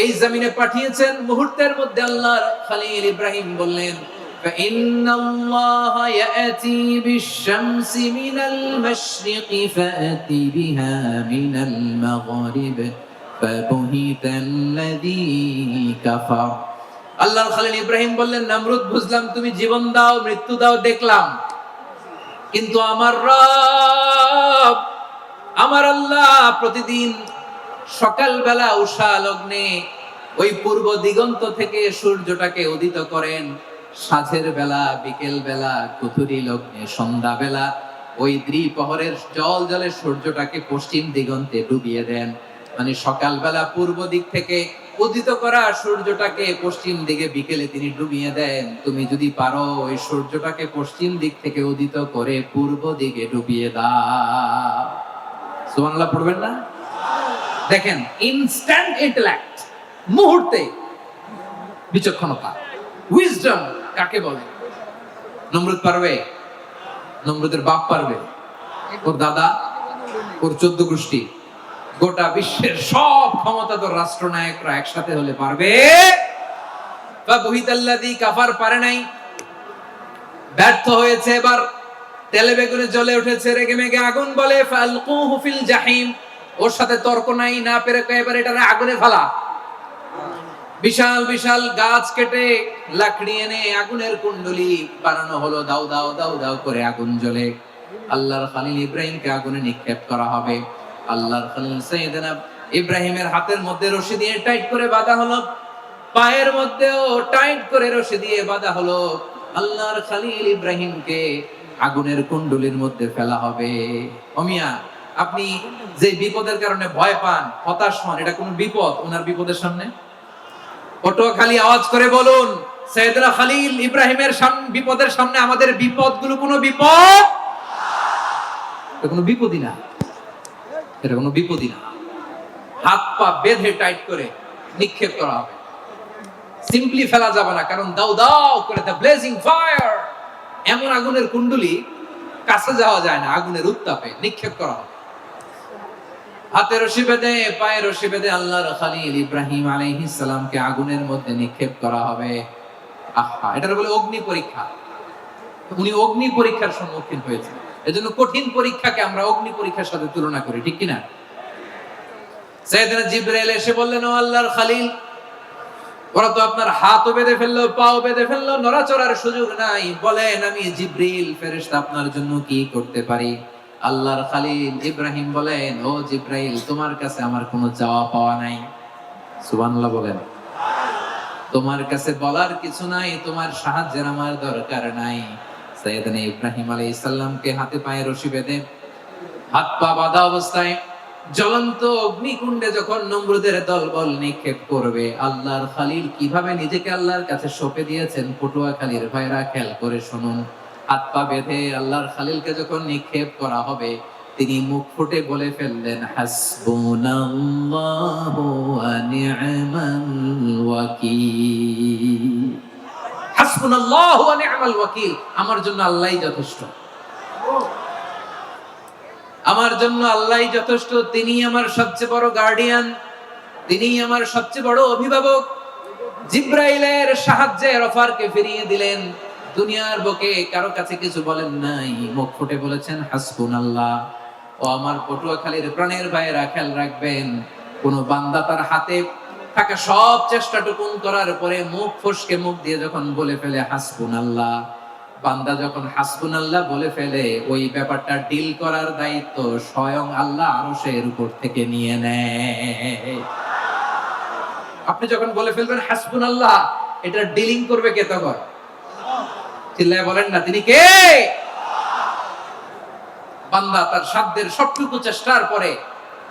এই জমিনে পাঠিয়েছেন, মুহূর্তের মধ্যে আল্লাহর খলিল ইব্রাহিম বললেন, فإن الله يأتي بالشمس من المشرق فأت بها من المغرب فبهت الذي كفر। আল্লাহর খলিল ইব্রাহিম বললেন, নমরুদ বুঝলাম তুমি জীবন দাও মৃত্যু দাও দেখলাম, কিন্তু আমার রব, আমার আল্লাহ প্রতিদিন সকালবেলা উষা লগ্নে ওই পূর্ব দিগন্ত থেকে সূর্যটাকে উদিত করেন, সাঁঝের বেলা, বিকেল বেলা, কুথুরি লগ্নে, সন্ধ্যা বেলা ওই দ্বিপ্রহরের জল জলে সূর্যটাকে পশ্চিম দিগন্তে ডুবিয়ে দেন। মানে সকালবেলা পূর্ব দিক থেকে উদিত করা সূর্যটাকে পশ্চিম দিকে বিকেলে তিনি ডুবিয়ে দেন। তুমি যদি পারো ওই সূর্যটাকে পশ্চিম দিক থেকে উদিত করে পূর্ব দিকে ডুবিয়ে দাও। সুবহানাল্লাহ পড়বেন না? দেখেন, ইনস্ট্যান্ট ইন্টেলেক্ট, মুহূর্তে বিচক্ষণতা, উইজডম কাকে বলে? নমরুদ পারবে? নমরুদের বাপ পারবে? ওর দাদা, ওর 14 গোষ্ঠী, গোটা বিশ্বের সব ক্ষমতাধর রাষ্ট্রনায়করা একসাথে হলে পারবে? বা বহিতাল্লাযী কাফার পারে নাই, ব্যর্থ হয়েছে। এবার তেলে বেগুনে জ্বলে উঠেছে, রেগে মেগে আগুন বলে, ফালকুহু ফিল জাহিম। ওর সাথে তর্ক নাই, না পেরে এবার এটারে আগুনে ফেলা। বিশাল বিশাল গাছ কেটে লাকড়ি এনে আগুনের কুণ্ডলি বানানো হলো, দাও দাও দাও দাও করে আগুন জ্বলে। আল্লাহর খলিল ইব্রাহিমকে আগুনে নিক্ষেপ করা হবে। আল্লাহর খলিল সাইয়েদনা ইব্রাহিমের হাতের মধ্যে রশি দিয়ে টাইট করে বাঁধা হলো, পায়ের মধ্যেও টাইট করে রশি দিয়ে বাঁধা হলো। আল্লাহর খলিল ইব্রাহিমকে আগুনের কুণ্ডলির মধ্যে ফেলা হবে। ওমিয়া, আপনি যে বিপদের কারণে ভয় পান, হতাশ হন, এটা কোন বিপদ ওনার বিপদের সামনে? পটুয়াখালী আওয়াজ করে বলুন, সাইয়েদনা খলিল ইব্রাহিমের বিপদের সামনে আমাদের বিপদগুলো কোনো বিপদ? এটা কোনো বিপদই না, এটা কোনো বিপদই না। হাত পা বেঁধে টাইট করে নিক্ষেপ করা হবে, সিম্পলি ফেলা যাবে না, কারণ দাও দাও করে দ্য ব্লেজিং ফায়ার, এমন আগুনের কুণ্ডলি কাছে যাওয়া যায় না, আগুনের উত্তাপে নিক্ষেপ করা হবে। হাতে রশি বেঁধে, পায়ে রশি বেঁধে আল্লাহর খলিল ইব্রাহিম আলাইহিস সালামকে আগুনের মধ্যে নিক্ষেপ করা হবে। আহা, এটার বলে অগ্নি পরীক্ষা। উনি অগ্নি পরীক্ষার সম্মুখীন হয়েছেন, এজন্য কঠিন পরীক্ষাকে আমরা অগ্নি পরীক্ষার সাথে তুলনা করি, ঠিক কিনা? সাইয়েদনা জিবরাইল এসে বললেন, ও আল্লাহর খলিল, ওরা তো আপনার হাতও বেঁধে ফেললো, পাও বেঁধে ফেললো, নড়াচড়ার সুযোগ নাই, বলেন আমি জিবরিল ফেরেশতা আপনার জন্য কি করতে পারি? আল্লাহর খলিল ইব্রাহিম বলেন, ও জিবরাইল, তোমার কাছে আমার কোনো চাওয়া পাওয়া নাই। সুবহানাল্লাহ বলেন। তোমার কাছে বলার কিছু নাই, তোমার সাহায্যের আমার দরকার নাই। সাইয়েদনা ইব্রাহিম আলাইহিস সালামকে হাতে পায়ে রশি বেঁধে, হাত পা বাঁধা অবস্থায় জ্বলন্ত অগ্নিকুণ্ডে যখন নমরুদের দলবল নিক্ষেপ করবে, আল্লাহর খলিল কিভাবে নিজেকে আল্লাহর কাছে সঁপে দিয়েছেন, পটুয়াখালীর ভাইরা খেয়াল করে শুনুন। হাত পা বেঁধে আল্লাহর খলিলকে যখন নিক্ষেপ করা হবে, তিনি মুখ ফুটে বলে ফেললেন, হাসবুনাল্লাহু ওয়া নি'মাল ওয়াকিল। হাসবুনাল্লাহু ওয়া নি'মাল ওয়াকিল, আমার জন্য আল্লাহই যথেষ্ট, আমার জন্য আল্লাহই যথেষ্ট। তিনি আমার সবচেয়ে বড় গার্ডিয়ান, তিনি আমার সবচেয়ে বড় অভিভাবক। জিবরাইলের সাহায্যে অফারকে ফিরিয়ে দিলেন, দুনিয়ার বুকে কারো কাছে কিছু বলেন নাই, মুখ ফুটে বলেছেন হাসবুনাল্লাহ। ও আমার পটুয়াখালীর প্রাণের ভাইয়েরা খেয়াল রাখবেন, কোন বান্দা তার হাতে থাকা সব চেষ্টাটুকুন করার পরে মুখ ফসকে মুখ দিয়ে যখন বলে ফেলে হাসবুনাল্লাহ, বান্দা যখন হাসবুনাল্লাহ বলে ফেলে, ওই ব্যাপারটা ডিল করার দায়িত্ব স্বয়ং আল্লাহ আরশের উপর থেকে নিয়ে নেয়। আপনি যখন বলে ফেলবেন হাসবুনাল্লাহ, এটা ডিলিং করবে কে তখন? চিল্লায় বলেন না, তিনি কে? বান্দা তার সাধ্যের সবটুকু চেষ্টার পরে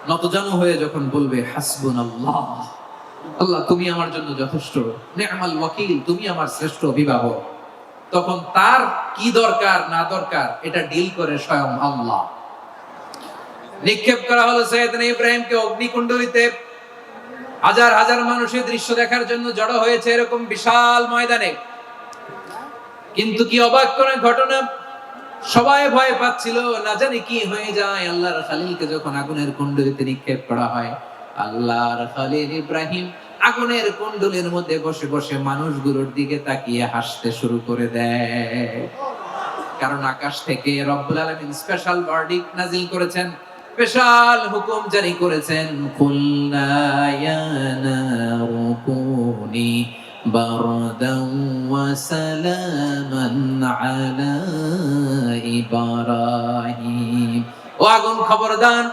নতজানু হয়ে যখন বলবে হাসবুনাল্লাহ, আল্লাহ তুমি আমার জন্য যথেষ্ট, নি'মাল ওয়াকিল, তুমি আমার শ্রেষ্ঠ অভিভাবক, তখন তার কি দরকার না দরকার এটা ডিল করে স্বয়ং আল্লাহ। নিক্ষেপ করা হলো সাইয়েদনা ইব্রাহিমকে অগ্নিকুণ্ডলিতে। হাজার হাজার মানুষের দৃশ্য দেখার জন্য জড়ো হয়েছে এরকম বিশাল ময়দানে। কিন্তু কি অবাক করা ঘটনা, সবাই ভয় পাচ্ছিল, না জানি কি হয়ে যায়। আল্লাহর খলিলকে যখন আগুনের কুণ্ডলিতে নিক্ষেপ করা হয়, আল্লাহর খলিল ইব্রাহিম আগুনের কুণ্ডলের মধ্যে বসে বসে মানুষগুলোর দিকে তাকিয়ে হাসতে শুরু করে দেয়। কারণ আকাশ থেকে রব্বুল আলামিন স্পেশাল ভার্ডিক্ট নাজিল করেছেন, স্পেশাল হুকুম জারি করেছেন, কুলনা ইয়া নারু কুনি বারদান ওয়া সালামান আলা ইব্রাহিম। ও আগুন খবরদার,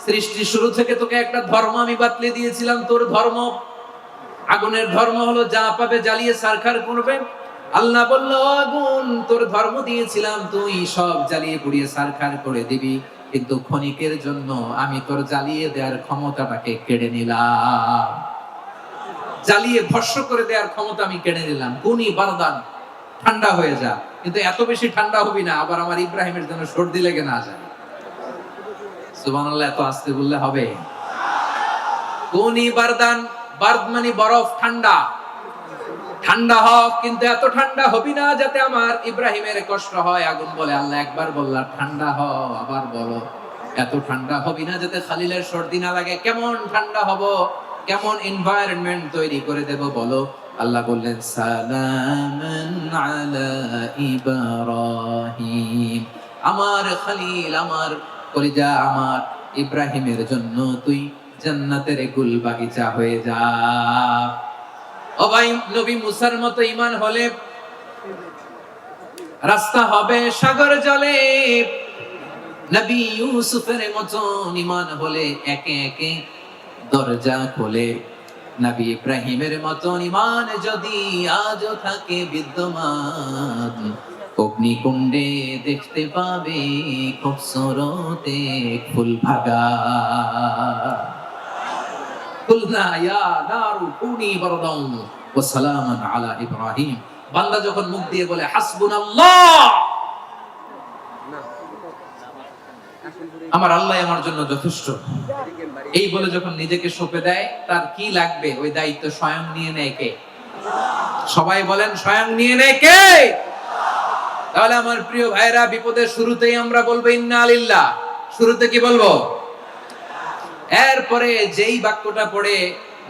সৃষ্টি শুরু থেকে তোকে একটা ধর্ম আমি বাতলে দিয়েছিলাম, তোর ধর্ম, আগুনের ধর্ম হলো যা পাবে জ্বালিয়ে সারখার করবে। আল্লাহ বলল, আগুন তোর ধর্ম দিয়েছিলাম, তুই সব জ্বালিয়ে পুড়িয়ে সারখার করে দিবি, কিন্তু ক্ষণিকের জন্য আমি তোর জ্বালিয়ে দেওয়ার ক্ষমতাটাকে কেড়ে নিলাম, জ্বালিয়ে ভস্ম করে দেওয়ার ক্ষমতা আমি কেড়ে নিলাম। কুনি বারদান, ঠান্ডা হয়ে যা, কিন্তু এত বেশি ঠান্ডা হবি না আবার আমার ইব্রাহিমের জন্য সর্দি লেগে না যায়। সুবহানাল্লাহ, এত আস্তে বললে হবে? কুনি বারদান, বারদ মানে বরফ, ঠান্ডা, ঠান্ডা হোক, কিন্তু এত ঠান্ডা হবি না যাতে আমার ইব্রাহিমের কষ্ট হয়। আগুন বলে, আল্লাহ একবার বললা ঠান্ডা হ, আবার বলো এত ঠান্ডা হবি না যাতে খালিলের সর্দি না লাগে। কেমন ঠান্ডা হব, কেমন এনভায়রনমেন্ট তৈরি করে দেব বলো? আল্লাহ বললেন, সালামান আলা ইব্রাহিম, আমার খলিল, আমার কলিজা, আমার ইব্রাহিমের জন্য তুই জান্নাতের গুল বাগিচা হয়ে যা। ও ভাই, নবী মুসার মতো ঈমান হলে রাস্তা হবে সাগর জলে, নবী ইউসুফের মতো ঈমান হলে একে একে দরজা খোলে। নবী ইব্রাহিমের মতো ঈমান যদি আজও থাকে বিদ্যমান, অগ্নিকুণ্ডে দেখতে পাবে খুবসুরত এক ফুল ভাগা। কুলনা ইয়া নারু কুনি বারদান ওয়া সালামান আলা ইব্রাহিম, বান্দা যখন মুখ দিয়ে বলে হাসবুনাল্লাহ, আমার আল্লাহ আমার জন্য যথেষ্ট, এই বলে যখন নিজেকে সঁপে দেয়, তার কি লাগবে ওই দায়িত্ব স্বয়ং নিয়ে নেয় কে? সবাই বলেন, স্বয়ং নিয়ে নেয় কে? তাহলে আমার প্রিয় ভাইরা, বিপদের শুরুতেই আমরা বলবো ইন্না লিল্লাহ। শুরুতে কি বলবো? এরপরে যেই বাক্যটা পড়ে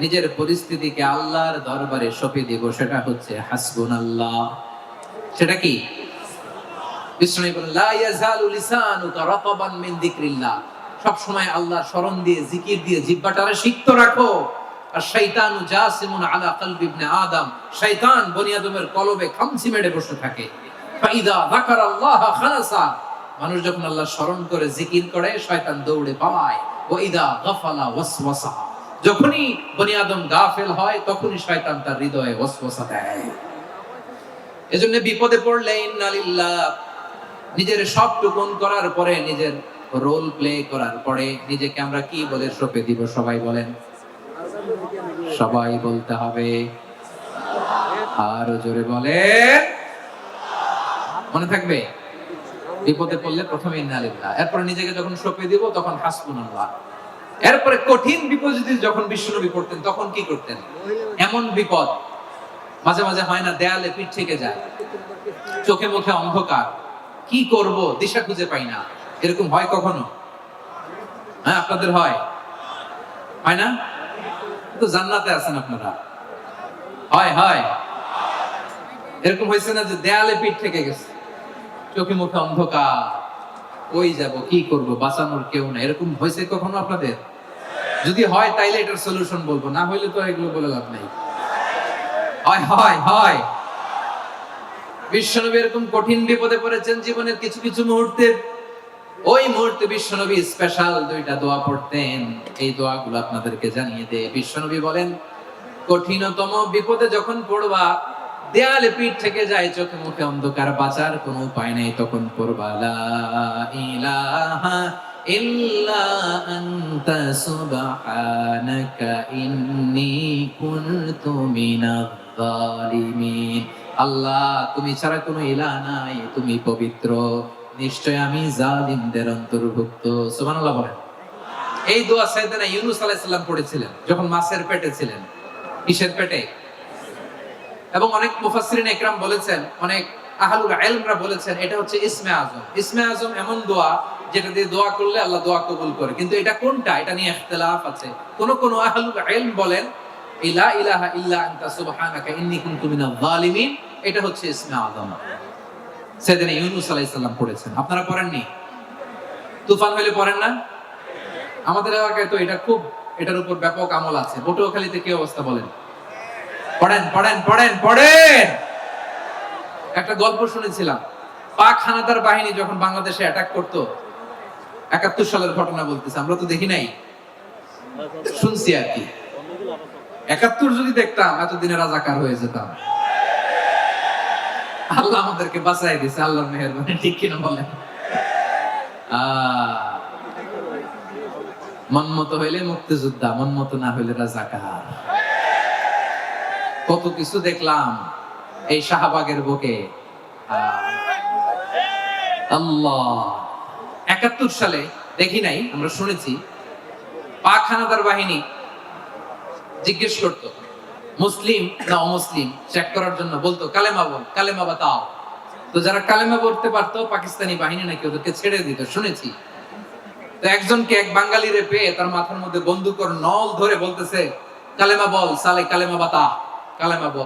নিজের পরিস্থিতিকে আল্লাহর দরবারে সঁপে দিব, সেটা হচ্ছে হাসবুনাল্লাহ। সেটা কি? বিষ্ণু বলেন, লা ইয়াজালু লিসানুকা রাতাবান মিন যিকরিল্লাহ, সব সময় আল্লাহর স্মরণ দিয়ে, জিকির দিয়ে জিহ্বাটারে সিক্ত রাখো। আর শয়তানু জাসিমুন আলা কলবি ইবনে আদম, শয়তান বনি আদমের কলবে খামচি মেরে বসে থাকে। ফাইদা যাকারাল্লাহ খালাসা, মানুষ যখন আল্লাহ স্মরণ করে জিকির করে, শয়তান দৌড়ে পালায়। ওয়া ইদা গাফালা ওয়াসওয়াসা, যখনই বনি আদম গাফেল হয়, তখনই শয়তান তার হৃদয়ে ওয়াসওয়াসা দেয়। এজন্য বিপদে পড়লে ইন্না লিল্লাহ, নিজের সবটুকুন করার পরে, নিজের রোল প্লে করার পরে নিজেকে আমরা কি বলে সঁপে দিব? সবাই বলেন, সবাই বলতে হবে, আর জোরে বলেন, মনে থাকবে? বিপদে পড়লে প্রথমে ইন্না লিল্লাহ, এরপরে নিজেকে যখন সঁপে দিব তখন হাসবুনাল্লাহ। এরপরে কঠিন বিপদে যখন বিশ্বনবী পড়তেন তখন কি করতেন? এমন বিপদ মাঝে মাঝে হয় না, দেয়ালে পিঠ থেকে যায়, চোখে মুখে অন্ধকার, কি করব দিশা খুঁজে পাই না, এরকম হয় কখনো? হ্যাঁ, আপনাদের হয়? হয় না? তো জান্নাতে আছেন আপনারা। হয় হয় এরকম হয়েছে না যে দেয়ালে পিঠ থেকে গেছে, চোখে মুখে অন্ধকার, কই যাব, কি করব, বাঁচানোর কেউ না, এরকম হয়েছে কখনো আপনাদের? যদি হয় তাইলে এটার সলিউশন বলবো, না হইলে তো এগুলো বলে লাভ নাই। হয় হয় হয়। বিশ্বনবী এরকম কঠিন বিপদে পড়েছেন জীবনের কিছু কিছু মুহূর্তে। ওই মুহূর্তে বিশ্বনবী স্পেশাল দুইটা দোয়া পড়তেন। এই দোয়াগুলো আপনাদেরকে জানিয়ে দেয়। বিশ্বনবী বলেন, কঠিনতম বিপদে যখন পড়বা, দেয়ালে পিঠ থেকে যায়, চোখে মুখে অন্ধকার, বাঁচার কোনো উপায় নেই, তখন পড়বা লা ইলাহা ইল্লা আনতা সুবহানাকা ইন্নী কুনতু মিনাজ জালিমিন। আল্লাহ, তুমি ছাড়া কোনো ইলাহ নাই, তুমি পবিত্র, নিশ্চয় আমি জালিমদের অন্তর্ভুক্ত। সুবহানাল্লাহ বলেন। এই দোয়া সাইয়েদনা ইউনূস আলাইহিস সালাম পড়েছিলেন যখন মাছের পেটে ছিলেন। কিসের পেটে? এবং অনেক মুফাসসিরিন ইকরাম বলেছেন, অনেক আহলুল ইলমরা বলেছেন, এটা হচ্ছে ইসমে আজম। ইসমে আজম এমন দোয়া যেটা দিয়ে দোয়া করলে আল্লাহ দোয়া কবুল করে, কিন্তু এটা কোনটা, এটা নিয়ে ইখতিলাফ আছে। কোন কোন আহলুল ইলম বলেন লা ইলাহা ইল্লা আনতা সুবহানাকা ইন্নী কুনতু মিনাজ জালিমিন, এটা হচ্ছে ইসমে আজম। সাইয়েদনা ইউনূস আলাইহিস সালাম পড়েছেন। আপনারা পড়েননি? তুফান হইলে পড়েন না? আমাদের এলাকায় তো এটা খুব, এটার উপর ব্যাপক আমল আছে। পটুয়াখালীতে কি অবস্থা বলেন? পড়েন পড়েন পড়েন পড়েন। একটা গল্প শুনেছিলাম, পাক হানাদার বাহিনী যখন বাংলাদেশে অ্যাটাক করতো, ৭১ সালের ঘটনা বলতেছে, আমরা তো দেখি নাই, শুনছি আর কি। ৭১ যদি দেখতাম এতদিনে রাজাকার হয়ে যেতাম। আল্লাহ আমাদেরকে বাঁচাই দিয়েছে, আল্লাহর মেহেরবানি, ঠিক কিনা বলেন? মন মতো হইলে মুক্তিযোদ্ধা, মন মতো না হইলে রাজাকার। কত কিছু দেখলাম এই শাহবাগের বুকে। আল্লাহ, ৭১ সালে দেখি নাই, আমরা শুনেছি, পাক হানাদার বাহিনী জিজ্ঞেস করতো মুসলিম না অমুসলিম চেক করার জন্য, বলতো কালেমা বল, কালেমা বাতাও। তো যারা কালেমা পড়তে পারতো পাকিস্তানি বাহিনী নাকি ওদেরকে ছেড়ে দিত, শুনেছি। তো একজনকে, এক বাঙালিরে পেয়ে তার মাথার মধ্যে বন্দুকের নল ধরে বলতেছে, কালেমা বল সালে, কালেমা বাতা, কালেমা বল।